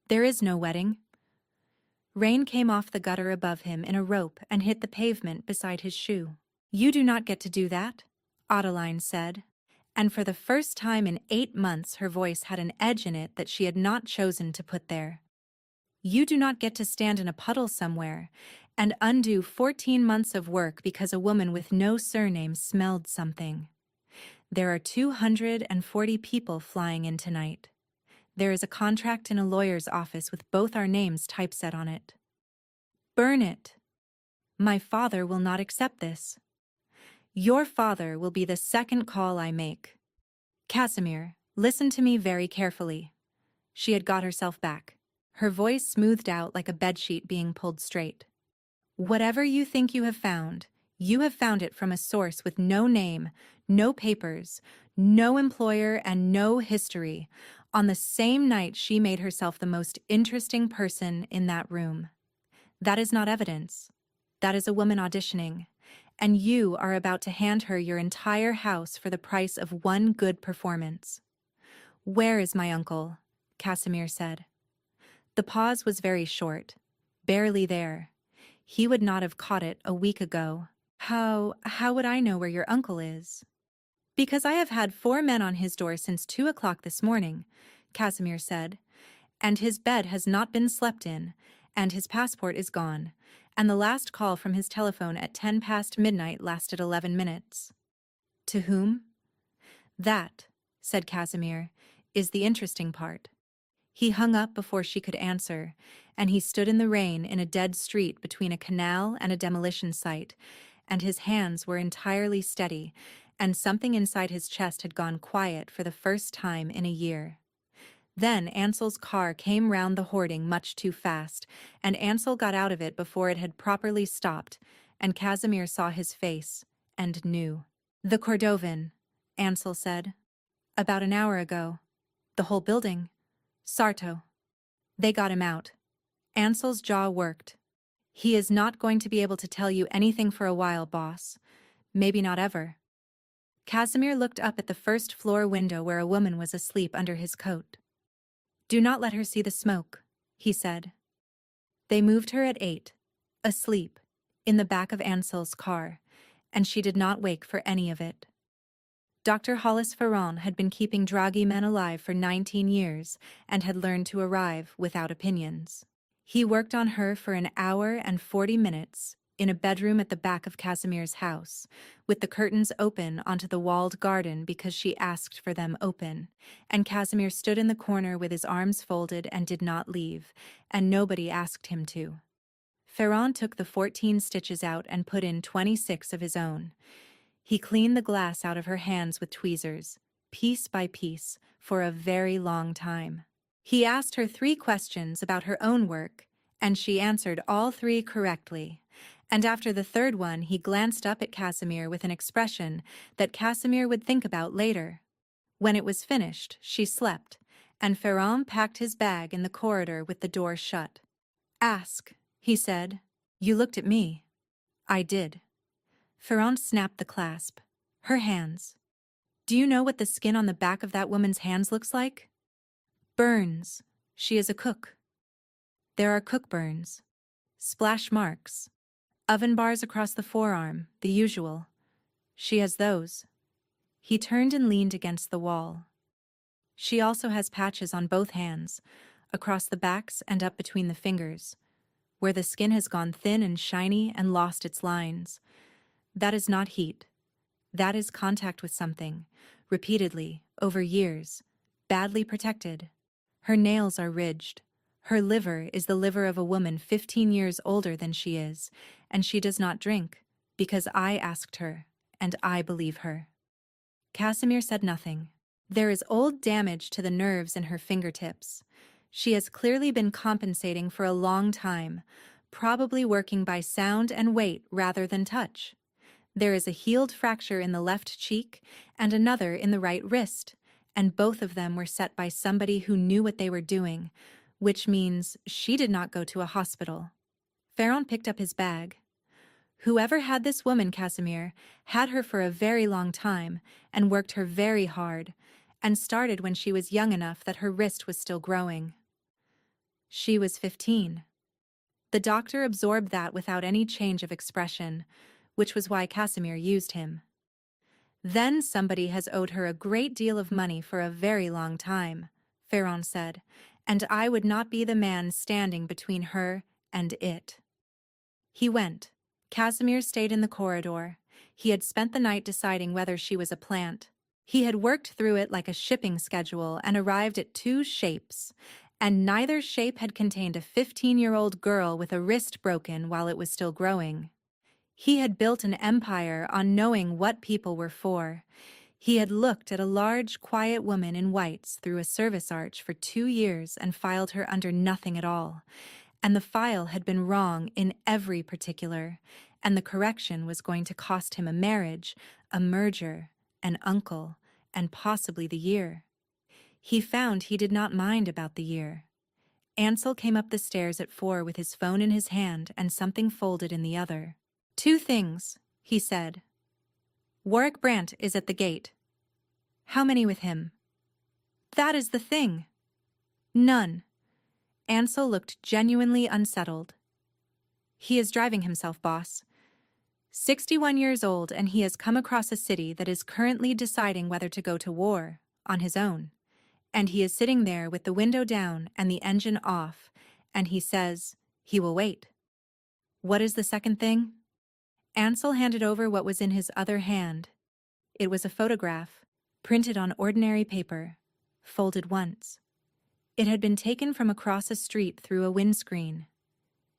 "There is no wedding." Rain came off the gutter above him in a rope and hit the pavement beside his shoe. "You do not get to do that," Adeline said, and for the first time in 8 months her voice had an edge in it that she had not chosen to put there. "You do not get to stand in a puddle somewhere and undo 14 months of work because a woman with no surname smelled something. There are 240 people flying in tonight. There is a contract in a lawyer's office with both our names typeset on it. Burn it. My father will not accept this. Your father will be the second call I make. Casimir, listen to me very carefully." She had got herself back. Her voice smoothed out like a bedsheet being pulled straight. "Whatever you think you have found it from a source with no name, no papers, no employer, and no history, on the same night she made herself the most interesting person in that room. That is not evidence. That is a woman auditioning, and you are about to hand her your entire house for the price of one good performance. Where is my uncle? Casimir said. The pause was very short. Barely there. He would not have caught it a week ago. How would I know where your uncle is? Because I have had 4 men on his door since 2 o'clock this morning, Casimir said, and his bed has not been slept in, and his passport is gone, and the last call from his telephone at 10 past midnight lasted 11 minutes. To whom? That, said Casimir, is the interesting part. He hung up before she could answer, and he stood in the rain in a dead street between a canal and a demolition site, and his hands were entirely steady, and something inside his chest had gone quiet for the first time in a year. Then Ansel's car came round the hoarding much too fast, and Ansel got out of it before it had properly stopped, and Casimir saw his face, and knew. The Cordovan, Ansel said. About an hour ago. The whole building. Sarto. They got him out. Ansel's jaw worked. He is not going to be able to tell you anything for a while, boss. Maybe not ever. Casimir looked up at the first-floor window where a woman was asleep under his coat. Do not let her see the smoke, he said. They moved her at 8, asleep, in the back of Ansel's car, and she did not wake for any of it. Dr. Hollis Ferrand had been keeping druggy men alive for 19 years and had learned to arrive without opinions. He worked on her for an hour and 40 minutes in a bedroom at the back of Casimir's house, with the curtains open onto the walled garden because she asked for them open, and Casimir stood in the corner with his arms folded and did not leave, and nobody asked him to. Ferrand took the 14 stitches out and put in 26 of his own. He cleaned the glass out of her hands with tweezers, piece by piece, for a very long time. He asked her 3 questions about her own work, and she answered all 3 correctly. And after the 3rd one he glanced up at Casimir with an expression that Casimir would think about later. When it was finished, she slept, and Ferrand packed his bag in the corridor with the door shut. Ask, he said. You looked at me. I did. Ferrand snapped the clasp. Her hands. Do you know what the skin on the back of that woman's hands looks like? Burns. She is a cook. There are cook burns. Splash marks. Oven bars across the forearm, the usual. She has those. He turned and leaned against the wall. She also has patches on both hands, across the backs and up between the fingers, where the skin has gone thin and shiny and lost its lines. That is not heat. That is contact with something, repeatedly, over years, badly protected. Her nails are ridged. Her liver is the liver of a woman 15 years older than she is, and she does not drink, because I asked her, and I believe her. Casimir said nothing. There is old damage to the nerves in her fingertips. She has clearly been compensating for a long time, probably working by sound and weight rather than touch. There is a healed fracture in the left cheek and another in the right wrist, and both of them were set by somebody who knew what they were doing, which means she did not go to a hospital. Ferrand picked up his bag. Whoever had this woman, Casimir, had her for a very long time and worked her very hard, and started when she was young enough that her wrist was still growing. She was 15. The doctor absorbed that without any change of expression, which was why Casimir used him. Then somebody has owed her a great deal of money for a very long time, Ferrand said, and I would not be the man standing between her and it. He went. Casimir stayed in the corridor. He had spent the night deciding whether she was a plant. He had worked through it like a shipping schedule and arrived at 2 shapes, and neither shape had contained a 15-year-old girl with a wrist broken while it was still growing. He had built an empire on knowing what people were for. He had looked at a large, quiet woman in whites through a service arch for 2 years and filed her under nothing at all. And the file had been wrong in every particular, and the correction was going to cost him a marriage, a merger, an uncle, and possibly the year. He found he did not mind about the year. Ansel came up the stairs at 4 with his phone in his hand and something folded in the other. "Two things," he said. "Warwick Brant is at the gate." "How many with him?" "That is the thing." "None." Ansel looked genuinely unsettled. "He is driving himself, boss. 61 years old, and he has come across a city that is currently deciding whether to go to war, on his own. And he is sitting there with the window down and the engine off, and he says he will wait." "What is the second thing?" Ansel handed over what was in his other hand. It was a photograph, printed on ordinary paper, folded once. It had been taken from across a street through a windscreen.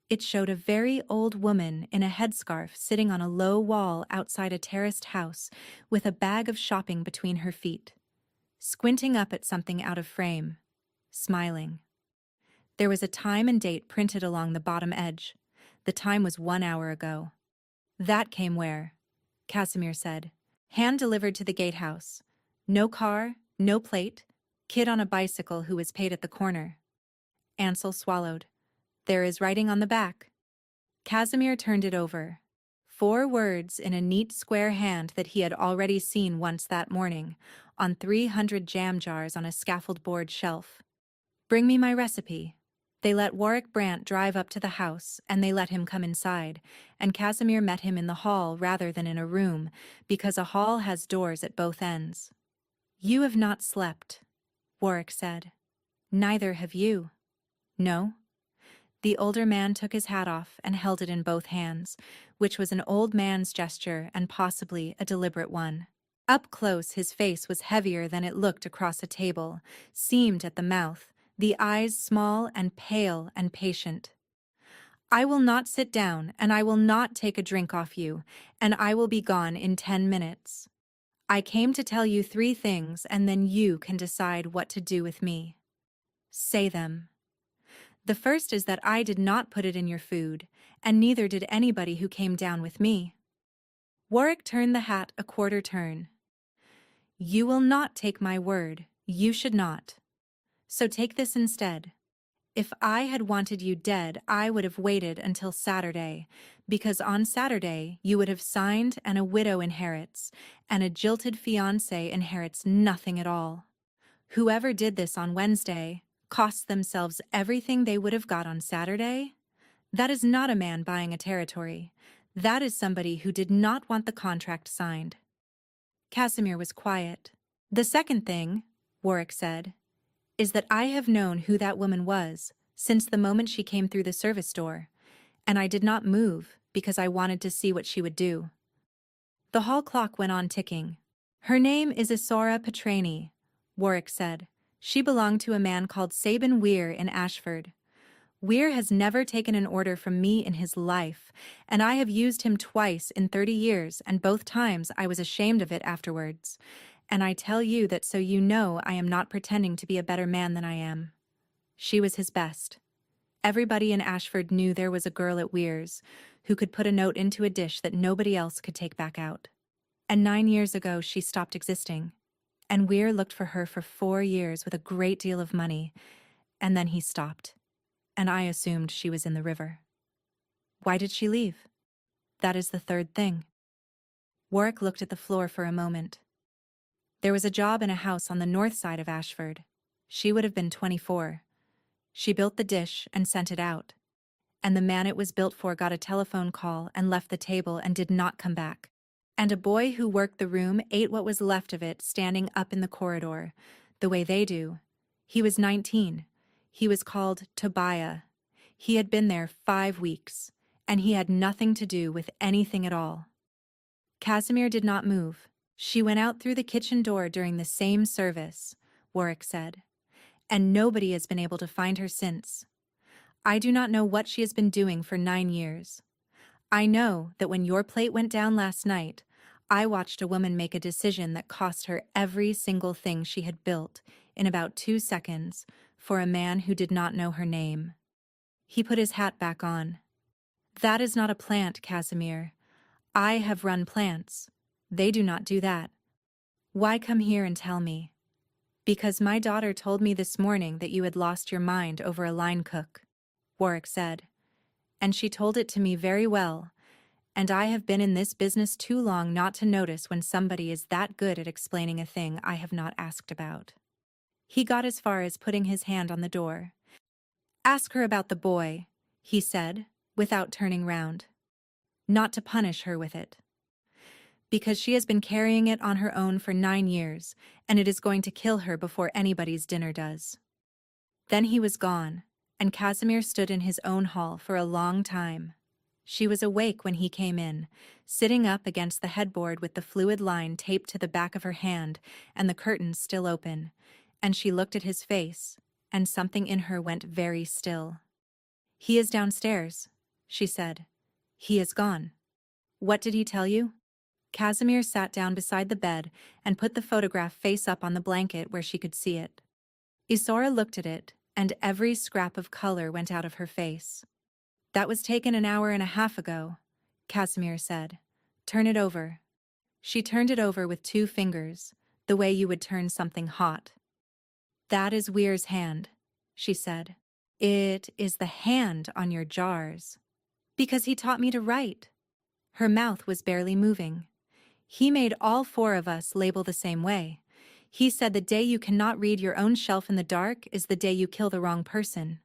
It showed a very old woman in a headscarf sitting on a low wall outside a terraced house with a bag of shopping between her feet, squinting up at something out of frame, smiling. There was a time and date printed along the bottom edge. The time was 1 hour ago. "That came where?" Casimir said. "Hand-delivered to the gatehouse. No car, no plate. Kid on a bicycle who was paid at the corner." Ansel swallowed. "There is writing on the back." Casimir turned it over. 4 words in a neat square hand that he had already seen once that morning, on 300 jam jars on a scaffold board shelf. "Bring me my recipe." They let Warwick Brant drive up to the house, and they let him come inside, and Casimir met him in the hall rather than in a room, because a hall has doors at both ends. "You have not slept," Warwick said. "Neither have you." "No?" The older man took his hat off and held it in both hands, which was an old man's gesture and possibly a deliberate one. Up close, his face was heavier than it looked across a table, seamed at the mouth, the eyes small and pale and patient. "I will not sit down, and I will not take a drink off you, and I will be gone in 10 minutes. I came to tell you 3 things, and then you can decide what to do with me." "Say them." "The first is that I did not put it in your food, and neither did anybody who came down with me." Warwick turned the hat a quarter turn. "You will not take my word. You should not. So take this instead. If I had wanted you dead, I would have waited until Saturday, because on Saturday you would have signed and a widow inherits, and a jilted fiancé inherits nothing at all. Whoever did this on Wednesday cost themselves everything they would have got on Saturday. That is not a man buying a territory. That is somebody who did not want the contract signed." Casimir was quiet. "The second thing," Warwick said, "is that I have known who that woman was since the moment she came through the service door, and I did not move because I wanted to see what she would do." The hall clock went on ticking. "Her name is Isaura Petrani," Warwick said. "She belonged to a man called Sabin Weir in Ashford. Weir has never taken an order from me in his life, and I have used him twice in 30 years, and both times I was ashamed of it afterwards. And I tell you that so you know I am not pretending to be a better man than I am. She was his best. Everybody in Ashford knew there was a girl at Weir's who could put a note into a dish that nobody else could take back out. And 9 years ago she stopped existing. And Weir looked for her for 4 years with a great deal of money, and then he stopped. And I assumed she was in the river." "Why did she leave?" "That is the third thing." Warwick looked at the floor for a moment. "There was a job in a house on the north side of Ashford. She would have been 24. She built the dish and sent it out. And the man it was built for got a telephone call and left the table and did not come back. And a boy who worked the room ate what was left of it standing up in the corridor, the way they do. He was 19. He was called Tobiah. He had been there 5 weeks, and he had nothing to do with anything at all." Casimir did not move. "She went out through the kitchen door during the same service," Warwick said, "and nobody has been able to find her since. I do not know what she has been doing for 9 years. I know that when your plate went down last night, I watched a woman make a decision that cost her every single thing she had built in about 2 seconds for a man who did not know her name." He put his hat back on. "That is not a plant, Casimir. I have run plants. They do not do that. Why come here and tell me?" Because my daughter told me this morning that you had lost your mind over a line cook, Warwick said. And she told it to me very well, and I have been in this business too long not to notice when somebody is that good at explaining a thing I have not asked about. He got as far as putting his hand on the door. Ask her about the boy, he said, without turning round. Not to punish her with it. Because she has been carrying it on her own for 9 years, and it is going to kill her before anybody's dinner does. Then he was gone, and Casimir stood in his own hall for a long time. She was awake when he came in, sitting up against the headboard with the fluid line taped to the back of her hand and the curtains still open, and she looked at his face, and something in her went very still. "He is downstairs," she said. "He is gone." "What did he tell you?" Casimir sat down beside the bed and put the photograph face up on the blanket where she could see it. Isora looked at it, and every scrap of color went out of her face. "That was taken an hour and a half ago," Casimir said. "Turn it over." She turned it over with 2 fingers, the way you would turn something hot. "That is Weir's hand," she said. "It is the hand on your jars. Because he taught me to write." Her mouth was barely moving. "He made all 4 of us label the same way. He said the day you cannot read your own shelf in the dark is the day you kill the wrong person."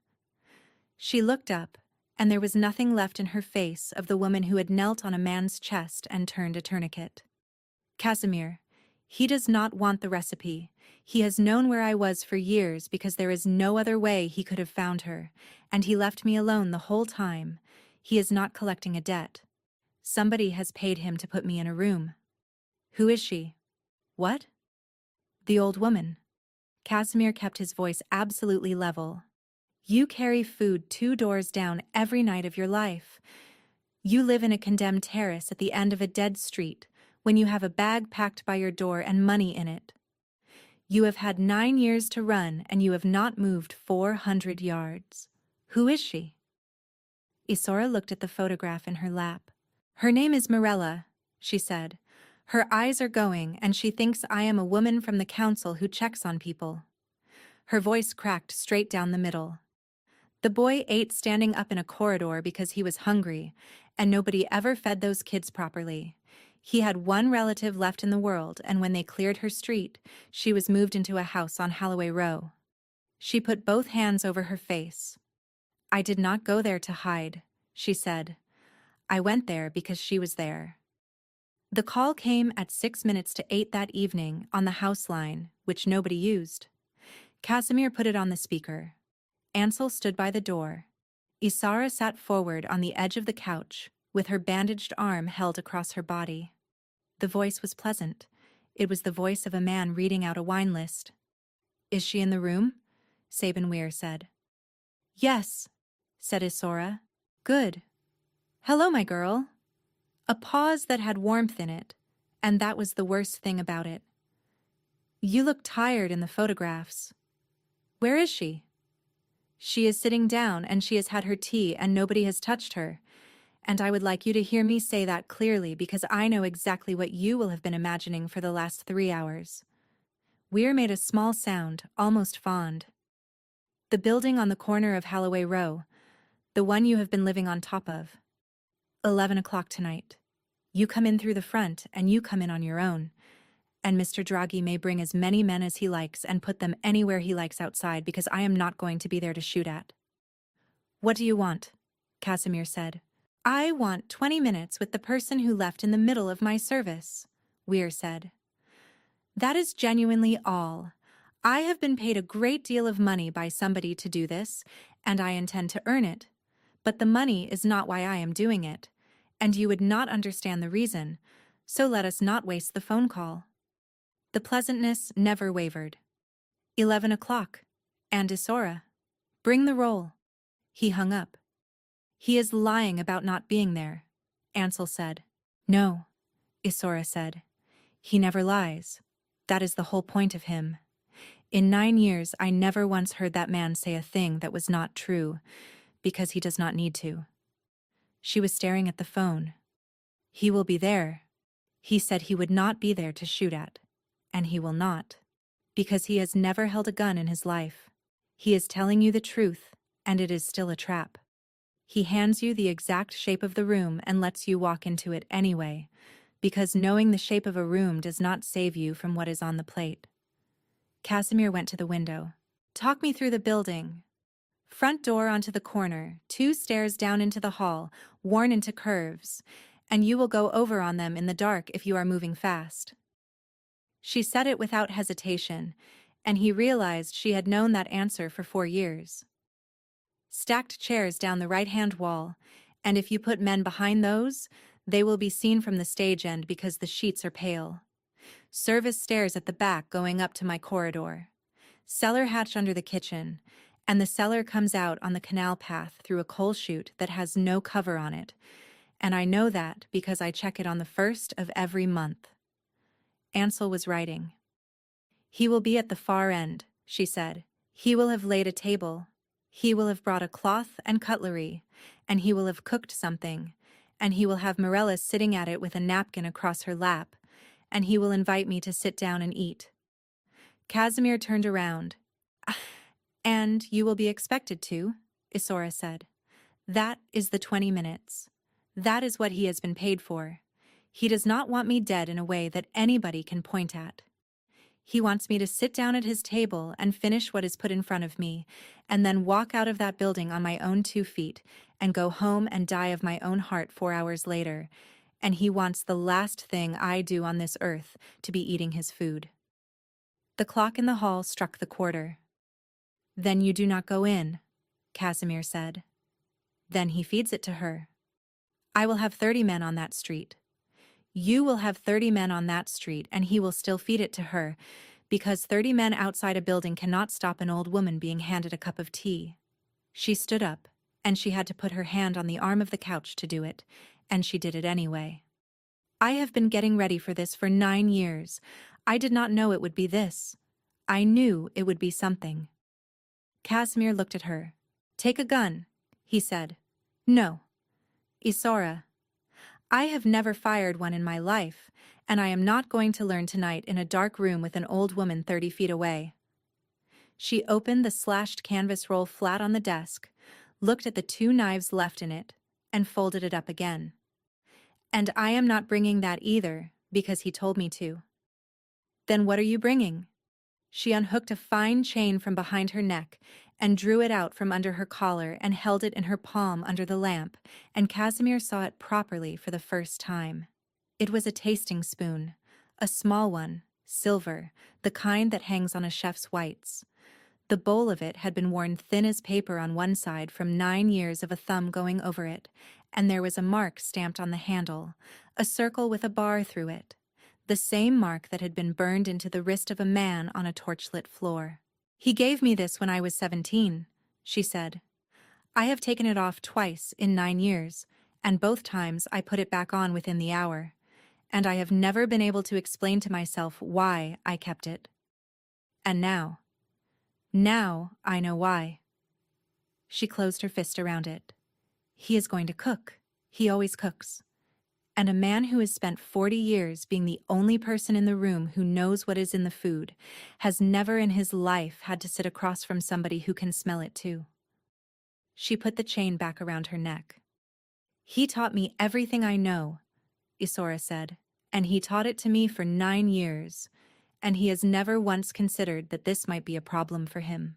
She looked up, and there was nothing left in her face of the woman who had knelt on a man's chest and turned a tourniquet. "Casimir, he does not want the recipe. He has known where I was for years because there is no other way he could have found her, and he left me alone the whole time. He is not collecting a debt. Somebody has paid him to put me in a room." "Who is she?" "What?" "The old woman." Casimir kept his voice absolutely level. "You carry food 2 doors down every night of your life. You live in a condemned terrace at the end of a dead street when you have a bag packed by your door and money in it. You have had 9 years to run and you have not moved 400 yards. Who is she?" Isora looked at the photograph in her lap. "Her name is Morella," she said. "Her eyes are going, and she thinks I am a woman from the council who checks on people." Her voice cracked straight down the middle. "The boy ate standing up in a corridor because he was hungry, and nobody ever fed those kids properly. He had 1 relative left in the world, and when they cleared her street, she was moved into a house on Holloway Row." She put both hands over her face. "I did not go there to hide," she said. "I went there because she was there." The call came at 6 minutes to 8 that evening on the house line, which nobody used. Casimir put it on the speaker. Ansel stood by the door. Isara sat forward on the edge of the couch, with her bandaged arm held across her body. The voice was pleasant. It was the voice of a man reading out a wine list. "Is she in the room?" Sabin Weir said. "Yes," said Isora. "Good. Hello, my girl." A pause that had warmth in it, and that was the worst thing about it. "You look tired in the photographs. Where is she?" "She is sitting down and she has had her tea and nobody has touched her. And I would like you to hear me say that clearly because I know exactly what you will have been imagining for the last 3 hours." Weir made a small sound, almost fond. "The building on the corner of Holloway Row, the one you have been living on top of. 11 o'clock tonight. You come in through the front and you come in on your own. And Mr. Draghi may bring as many men as he likes and put them anywhere he likes outside because I am not going to be there to shoot at." "What do you want?" Casimir said. "I want 20 minutes with the person who left in the middle of my service," Weir said. "That is genuinely all. I have been paid a great deal of money by somebody to do this, and I intend to earn it. But the money is not why I am doing it, and you would not understand the reason, so let us not waste the phone call." The pleasantness never wavered. 11 o'clock. And Isora. "Bring the roll." He hung up. "He is lying about not being there," Ansel said. "No," Isora said. "He never lies. That is the whole point of him. In 9 years I never once heard that man say a thing that was not true, because he does not need to." She was staring at the phone. "He will be there. He said he would not be there to shoot at. And he will not." Because he has never held a gun in his life. He is telling you the truth, and it is still a trap. He hands you the exact shape of the room and lets you walk into it anyway, because knowing the shape of a room does not save you from what is on the plate. Casimir went to the window. Talk me through the building. Front door onto the corner, 2 stairs down into the hall, worn into curves, and you will go over on them in the dark if you are moving fast. She said it without hesitation, and he realized she had known that answer for 4 years. Stacked chairs down the right-hand wall, and if you put men behind those, they will be seen from the stage end because the sheets are pale. Service stairs at the back going up to my corridor. Cellar hatch under the kitchen, and the cellar comes out on the canal path through a coal chute that has no cover on it, and I know that because I check it on the 1st of every month. Ansel was writing. He will be at the far end, she said. He will have laid a table. He will have brought a cloth and cutlery, and he will have cooked something, and he will have Morella sitting at it with a napkin across her lap, and he will invite me to sit down and eat. Casimir turned around. And you will be expected to, Isora said. That is the 20 minutes. That is what he has been paid for. He does not want me dead in a way that anybody can point at. He wants me to sit down at his table and finish what is put in front of me, and then walk out of that building on my own 2 feet, and go home and die of my own heart 4 hours later, and he wants the last thing I do on this earth to be eating his food. The clock in the hall struck the quarter. Then you do not go in, Casimir said. Then he feeds it to her. I will have 30 men on that street. You will have 30 men on that street, and he will still feed it to her, because 30 men outside a building cannot stop an old woman being handed a cup of tea. She stood up, and she had to put her hand on the arm of the couch to do it, and she did it anyway. I have been getting ready for this for 9 years. I did not know it would be this. I knew it would be something. Casimir looked at her. Take a gun, he said. No. Isora. I have never fired one in my life, and I am not going to learn tonight in a dark room with an old woman 30 feet away. She opened the slashed canvas roll flat on the desk, looked at the 2 knives left in it, and folded it up again. And I am not bringing that either, because he told me to. Then what are you bringing? She unhooked a fine chain from behind her neck and drew it out from under her collar and held it in her palm under the lamp, and Casimir saw it properly for the first time. It was a tasting spoon, a small one, silver, the kind that hangs on a chef's whites. The bowl of it had been worn thin as paper on one side from 9 years of a thumb going over it, and there was a mark stamped on the handle, a circle with a bar through it, the same mark that had been burned into the wrist of a man on a torchlit floor. He gave me this when I was 17, she said. I have taken it off twice in 9 years, and both times I put it back on within the hour, and I have never been able to explain to myself why I kept it. And now I know why. She closed her fist around it. He is going to cook. He always cooks. And a man who has spent 40 years being the only person in the room who knows what is in the food has never in his life had to sit across from somebody who can smell it too. She put the chain back around her neck. He taught me everything I know, Isora said, and he taught it to me for 9 years, and he has never once considered that this might be a problem for him.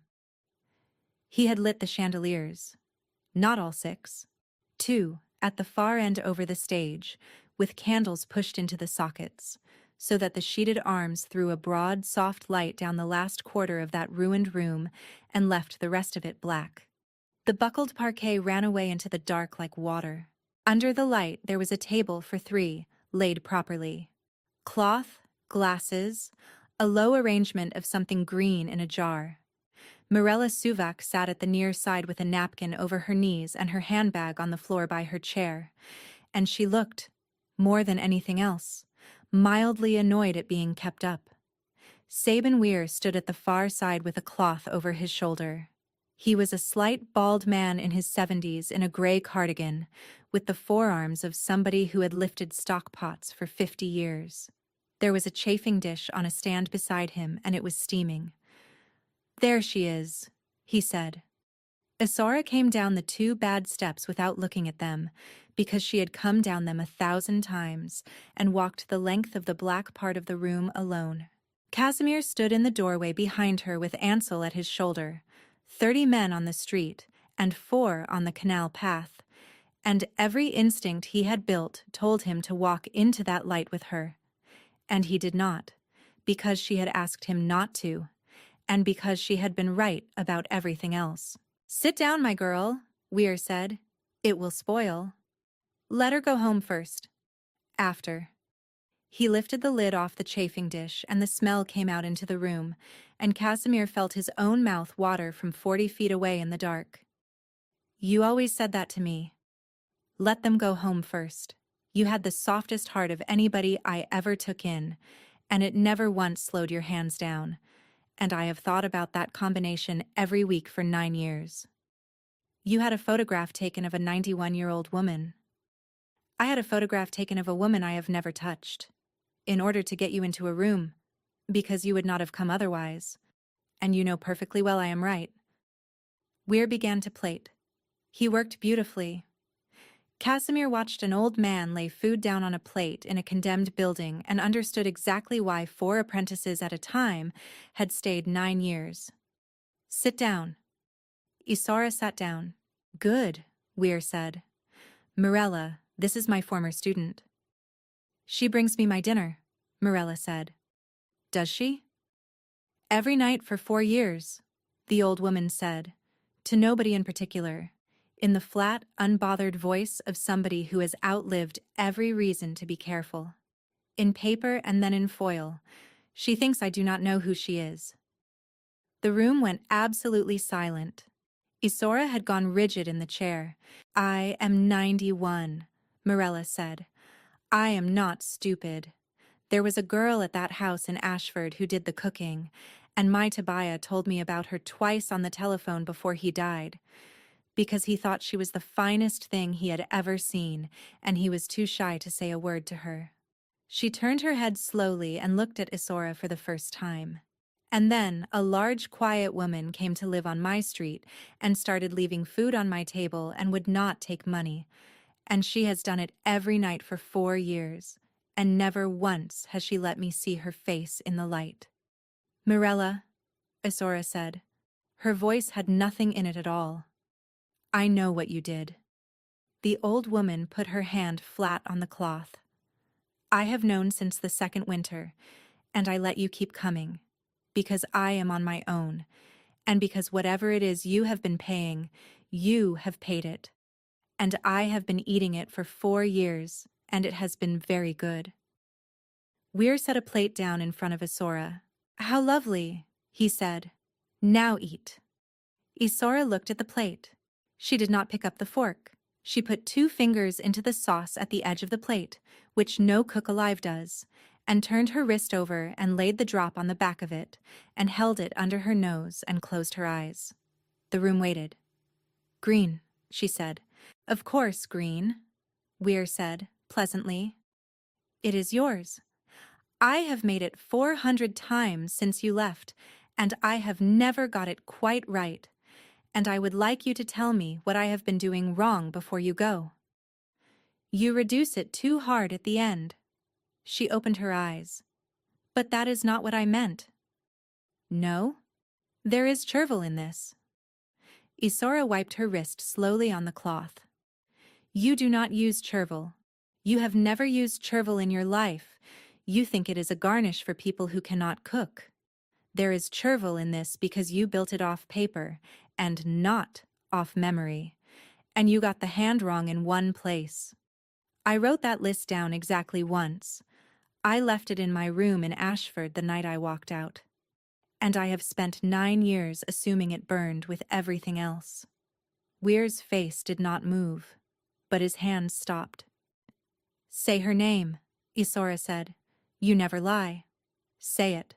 He had lit the chandeliers. Not all 6. 2. At the far end over the stage, with candles pushed into the sockets, so that the sheeted arms threw a broad, soft light down the last quarter of that ruined room and left the rest of it black. The buckled parquet ran away into the dark like water. Under the light there was a table for 3, laid properly. Cloth, glasses, a low arrangement of something green in a jar. Mirella Suvak sat at the near side with a napkin over her knees and her handbag on the floor by her chair, and she looked, more than anything else, mildly annoyed at being kept up. Sabin Weir stood at the far side with a cloth over his shoulder. He was a slight, bald man in his 70s in a gray cardigan, with the forearms of somebody who had lifted stock pots for 50 years. There was a chafing dish on a stand beside him, and it was steaming. "There she is," he said. Isora came down the 2 bad steps without looking at them, because she had come down them 1,000 times, and walked the length of the black part of the room alone. Casimir stood in the doorway behind her with Ansel at his shoulder, 30 men on the street, and 4 on the canal path, and every instinct he had built told him to walk into that light with her. And he did not, because she had asked him not to, and because she had been right about everything else. "Sit down, my girl," Weir said. "It will spoil. Let her go home first. After." He lifted the lid off the chafing dish, and the smell came out into the room, and Casimir felt his own mouth water from 40 feet away in the dark. "You always said that to me. Let them go home first. You had the softest heart of anybody I ever took in, and it never once slowed your hands down. And I have thought about that combination every week for 9 years. You had a photograph taken of a 91-year-old woman. I had a photograph taken of a woman I have never touched, in order to get you into a room, because you would not have come otherwise. And you know perfectly well I am right." Weir began to plate. He worked beautifully. Casimir watched an old man lay food down on a plate in a condemned building and understood exactly why 4 apprentices at a time had stayed 9 years. "Sit down." Isora sat down. "Good," Weir said. "Mirella, this is my former student." "She brings me my dinner," Mirella said. "Does she?" "Every night for 4 years," the old woman said, to nobody in particular, in the flat, unbothered voice of somebody who has outlived every reason to be careful. "In paper and then in foil. She thinks I do not know who she is." The room went absolutely silent. Isora had gone rigid in the chair. "I am 91, Mirella said. "I am not stupid. There was a girl at that house in Ashford who did the cooking, and my Tobiah told me about her twice on the telephone before he died, because he thought she was the finest thing he had ever seen, and he was too shy to say a word to her." She turned her head slowly and looked at Isora for the first time. "And then a large, quiet woman came to live on my street and started leaving food on my table and would not take money, and she has done it every night for 4 years, and never once has she let me see her face in the light." "Mirella," Isora said. Her voice had nothing in it at all. "I know what you did." The old woman put her hand flat on the cloth. "I have known since the 2nd winter, and I let you keep coming, because I am on my own, and because whatever it is you have been paying, you have paid it, and I have been eating it for 4 years, and it has been very good." Weir set a plate down in front of Isora. "How lovely," he said. "Now eat." Isora looked at the plate. She did not pick up the fork. She put 2 fingers into the sauce at the edge of the plate, which no cook alive does, and turned her wrist over and laid the drop on the back of it, and held it under her nose and closed her eyes. The room waited. "Green," she said. "Of course, green," Weir said, pleasantly. "It is yours. I have made it 400 times since you left, and I have never got it quite right, and I would like you to tell me what I have been doing wrong before you go." "You reduce it too hard at the end." She opened her eyes. "But that is not what I meant." "No? There is chervil in this." Isora wiped her wrist slowly on the cloth. "You do not use chervil. You have never used chervil in your life. You think it is a garnish for people who cannot cook. There is chervil in this because you built it off paper, and not off memory, and you got the hand wrong in one place. I wrote that list down exactly once. I left it in my room in Ashford the night I walked out, and I have spent 9 years assuming it burned with everything else." Weir's face did not move, but his hands stopped. "Say her name," Isora said. "You never lie. Say it."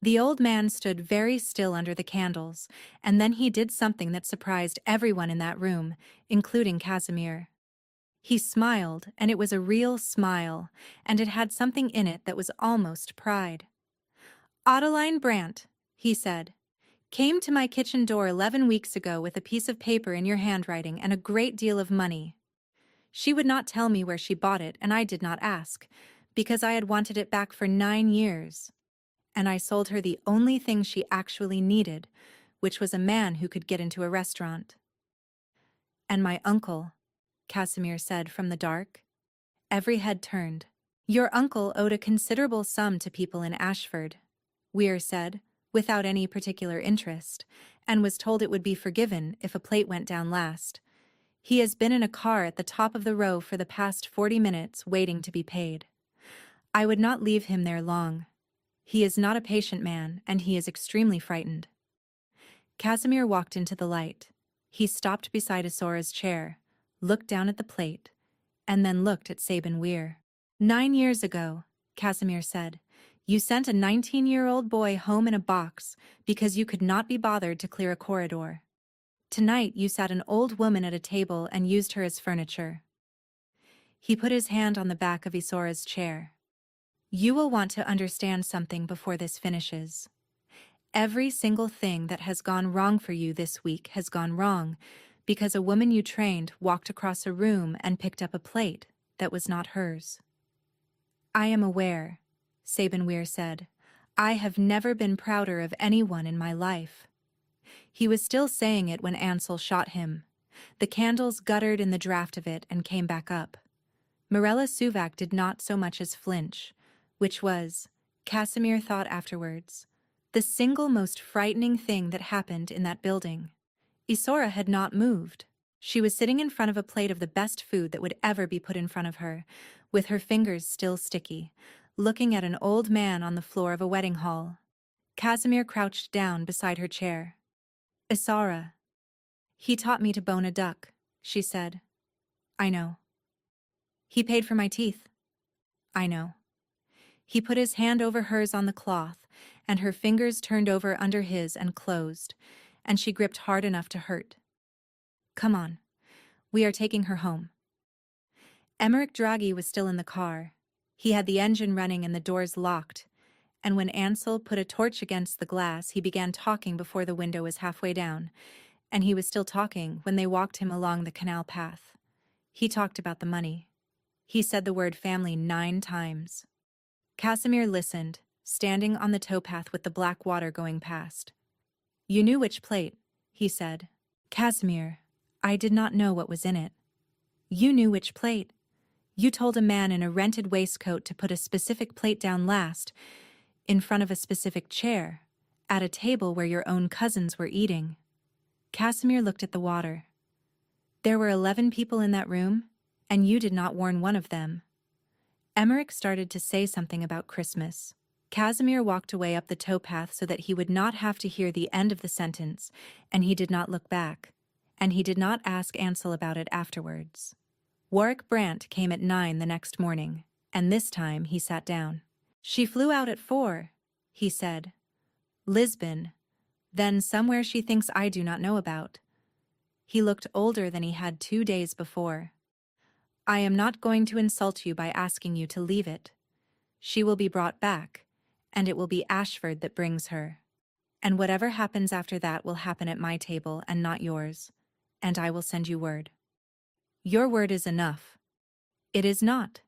The old man stood very still under the candles, and then he did something that surprised everyone in that room, including Casimir. He smiled, and it was a real smile, and it had something in it that was almost pride. "Adeline Brandt," he said, "came to my kitchen door 11 weeks ago with a piece of paper in your handwriting and a great deal of money. She would not tell me where she bought it, and I did not ask, because I had wanted it back for 9 years. And I sold her the only thing she actually needed, which was a man who could get into a restaurant." "And my uncle," Casimir said from the dark. Every head turned. "Your uncle owed a considerable sum to people in Ashford," Weir said, without any particular interest, and was told it would be forgiven if a plate went down last. "He has been in a car at the top of the row for the past 40 minutes waiting to be paid. I would not leave him there long. He is not a patient man, and he is extremely frightened." Casimir walked into the light. He stopped beside Isora's chair, looked down at the plate, and then looked at Sabin Weir. "9 years ago," Casimir said, "you sent a 19-year-old boy home in a box because you could not be bothered to clear a corridor. Tonight you sat an old woman at a table and used her as furniture." He put his hand on the back of Isora's chair. "You will want to understand something before this finishes. Every single thing that has gone wrong for you this week has gone wrong because a woman you trained walked across a room and picked up a plate that was not hers." "I am aware," Sabin Weir said. "I have never been prouder of anyone in my life." He was still saying it when Ansel shot him. The candles guttered in the draft of it and came back up. Marella Suvak did not so much as flinch, which was, Casimir thought afterwards, the single most frightening thing that happened in that building. Isora had not moved. She was sitting in front of a plate of the best food that would ever be put in front of her, with her fingers still sticky, looking at an old man on the floor of a wedding hall. Casimir crouched down beside her chair. "Isara." "He taught me to bone a duck," she said. "I know." "He paid for my teeth." "I know." He put his hand over hers on the cloth, and her fingers turned over under his and closed, and she gripped hard enough to hurt. "Come on. We are taking her home." Emmerich Draghi was still in the car. He had the engine running and the doors locked, and when Ansel put a torch against the glass, he began talking before the window was halfway down, and he was still talking when they walked him along the canal path. He talked about the money. He said the word family 9 times. Casimir listened, standing on the towpath with the black water going past. "You knew which plate," he said. "Casimir, I did not know what was in it." "You knew which plate. You told a man in a rented waistcoat to put a specific plate down last, in front of a specific chair, at a table where your own cousins were eating." Casimir looked at the water. "There were 11 people in that room, and you did not warn one of them." Emmerich started to say something about Christmas. Casimir walked away up the towpath so that he would not have to hear the end of the sentence, and he did not look back, and he did not ask Ansel about it afterwards. Warwick Brandt came at 9 the next morning, and this time he sat down. "She flew out at 4, he said. "Lisbon, then somewhere she thinks I do not know about." He looked older than he had 2 days before. "I am not going to insult you by asking you to leave it. She will be brought back, and it will be Ashford that brings her. And whatever happens after that will happen at my table and not yours, and I will send you word." "Your word is enough." "It is not,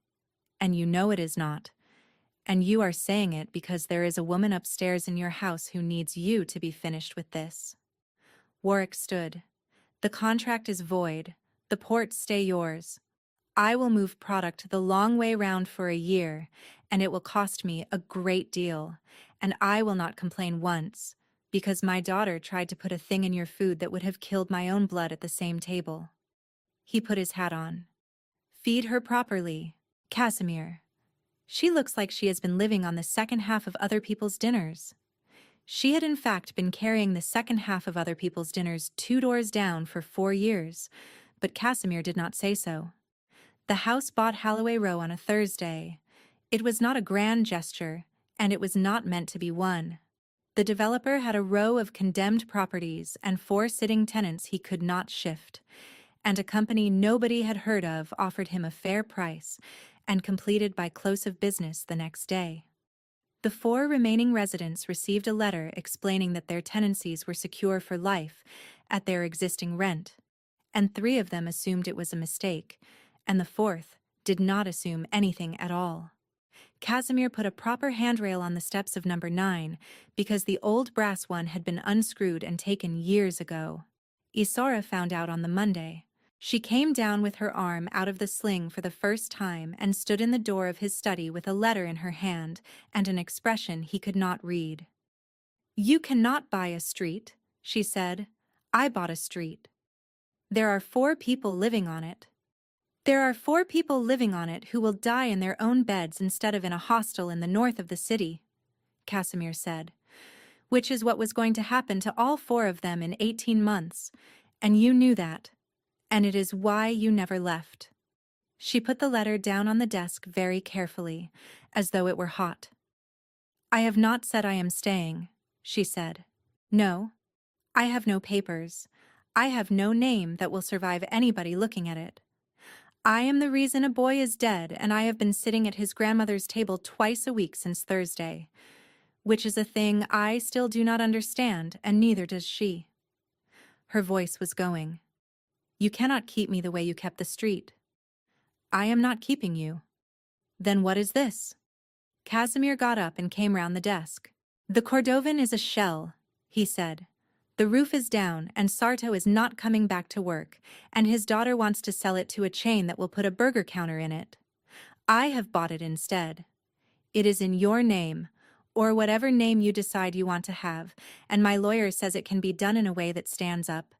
and you know it is not, and you are saying it because there is a woman upstairs in your house who needs you to be finished with this." Warwick stood. "The contract is void. The ports stay yours. I will move product the long way round for a year, and it will cost me a great deal, and I will not complain once, because my daughter tried to put a thing in your food that would have killed my own blood at the same table." He put his hat on. "Feed her properly, Casimir. She looks like she has been living on the second half of other people's dinners." She had in fact been carrying the second half of other people's dinners 2 doors down for 4 years, but Casimir did not say so. The house bought Holloway Row on a Thursday. It was not a grand gesture, and it was not meant to be one. The developer had a row of condemned properties and 4 sitting tenants he could not shift, and a company nobody had heard of offered him a fair price and completed by close of business the next day. The 4 remaining residents received a letter explaining that their tenancies were secure for life at their existing rent, and 3 of them assumed it was a mistake, and the 4th did not assume anything at all. Casimir put a proper handrail on the steps of number 9 because the old brass one had been unscrewed and taken years ago. Isora found out on the Monday. She came down with her arm out of the sling for the first time and stood in the door of his study with a letter in her hand and an expression he could not read. "You cannot buy a street," she said. "I bought a street. There are 4 people living on it. There are 4 people living on it who will die in their own beds instead of in a hostel in the north of the city," Casimir said, "which is what was going to happen to all 4 of them in 18 months, and you knew that, and it is why you never left." She put the letter down on the desk very carefully, as though it were hot. "I have not said I am staying," she said. "No, I have no papers. I have no name that will survive anybody looking at it. I am the reason a boy is dead, and I have been sitting at his grandmother's table twice a week since Thursday, which is a thing I still do not understand, and neither does she." Her voice was going. "You cannot keep me the way you kept the street." "I am not keeping you." "Then what is this?" Casimir got up and came round the desk. "The Cordovan is a shell," he said. "The roof is down, and Sarto is not coming back to work, and his daughter wants to sell it to a chain that will put a burger counter in it. I have bought it instead. It is in your name, or whatever name you decide you want to have, and my lawyer says it can be done in a way that stands up,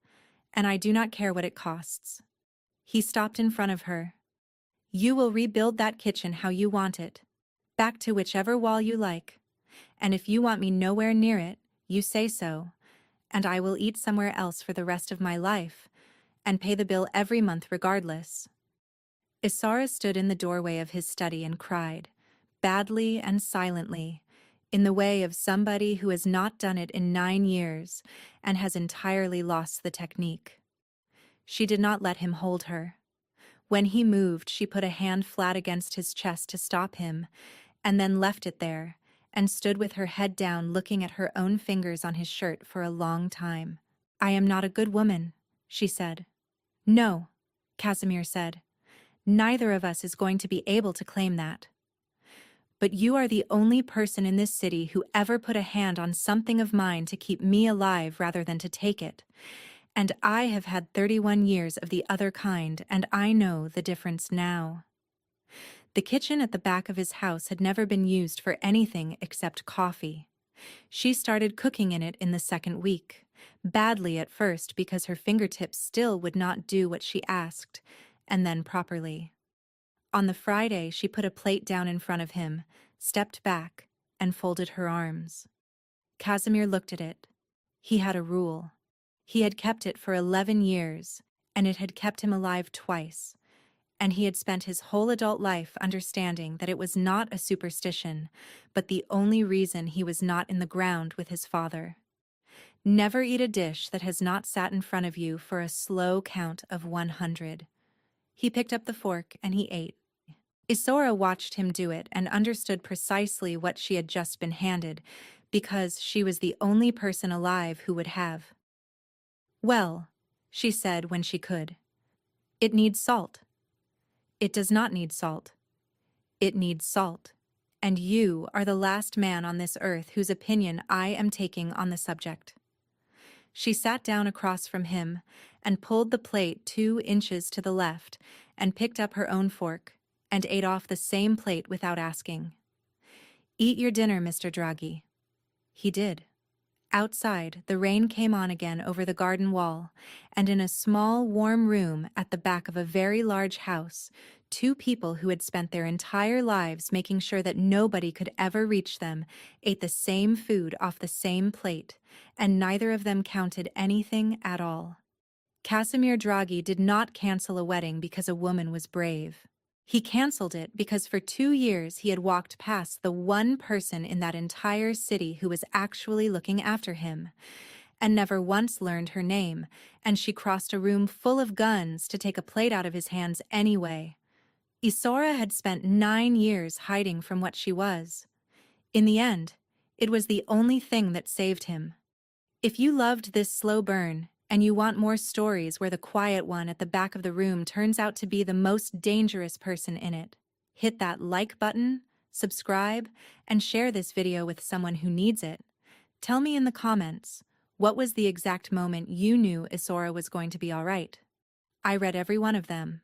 and I do not care what it costs." He stopped in front of her. "You will rebuild that kitchen how you want it, back to whichever wall you like, and if you want me nowhere near it, you say so, and I will eat somewhere else for the rest of my life, and pay the bill every month regardless." Isara stood in the doorway of his study and cried, badly and silently, in the way of somebody who has not done it in 9 years and has entirely lost the technique. She did not let him hold her. When he moved, she put a hand flat against his chest to stop him, and then left it there, and stood with her head down looking at her own fingers on his shirt for a long time. "I am not a good woman," she said. "No," Casimir said. "Neither of us is going to be able to claim that. But you are the only person in this city who ever put a hand on something of mine to keep me alive rather than to take it. And I have had 31 years of the other kind, and I know the difference now." The kitchen at the back of his house had never been used for anything except coffee. She started cooking in it in the 2nd week, badly at first because her fingertips still would not do what she asked, and then properly. On the Friday, she put a plate down in front of him, stepped back, and folded her arms. Casimir looked at it. He had a rule. He had kept it for 11 years, and it had kept him alive twice, and he had spent his whole adult life understanding that it was not a superstition, but the only reason he was not in the ground with his father. Never eat a dish that has not sat in front of you for a slow count of 100. He picked up the fork and he ate. Isora watched him do it and understood precisely what she had just been handed, because she was the only person alive who would have. "Well," she said when she could, "it needs salt." "It does not need salt." "It needs salt, and you are the last man on this earth whose opinion I am taking on the subject." She sat down across from him and pulled the plate 2 inches to the left and picked up her own fork and ate off the same plate without asking. "Eat your dinner, Mr. Draghi." He did. Outside, the rain came on again over the garden wall, and in a small, warm room at the back of a very large house, 2 people who had spent their entire lives making sure that nobody could ever reach them ate the same food off the same plate, and neither of them counted anything at all. Casimir Draghi did not cancel a wedding because a woman was brave. He canceled it because for 2 years he had walked past the one person in that entire city who was actually looking after him, and never once learned her name, and she crossed a room full of guns to take a plate out of his hands anyway. Isora had spent 9 years hiding from what she was. In the end, it was the only thing that saved him. If you loved this slow burn, and you want more stories where the quiet one at the back of the room turns out to be the most dangerous person in it, hit that like button, subscribe, and share this video with someone who needs it. Tell me in the comments, what was the exact moment you knew Isora was going to be alright? I read every one of them.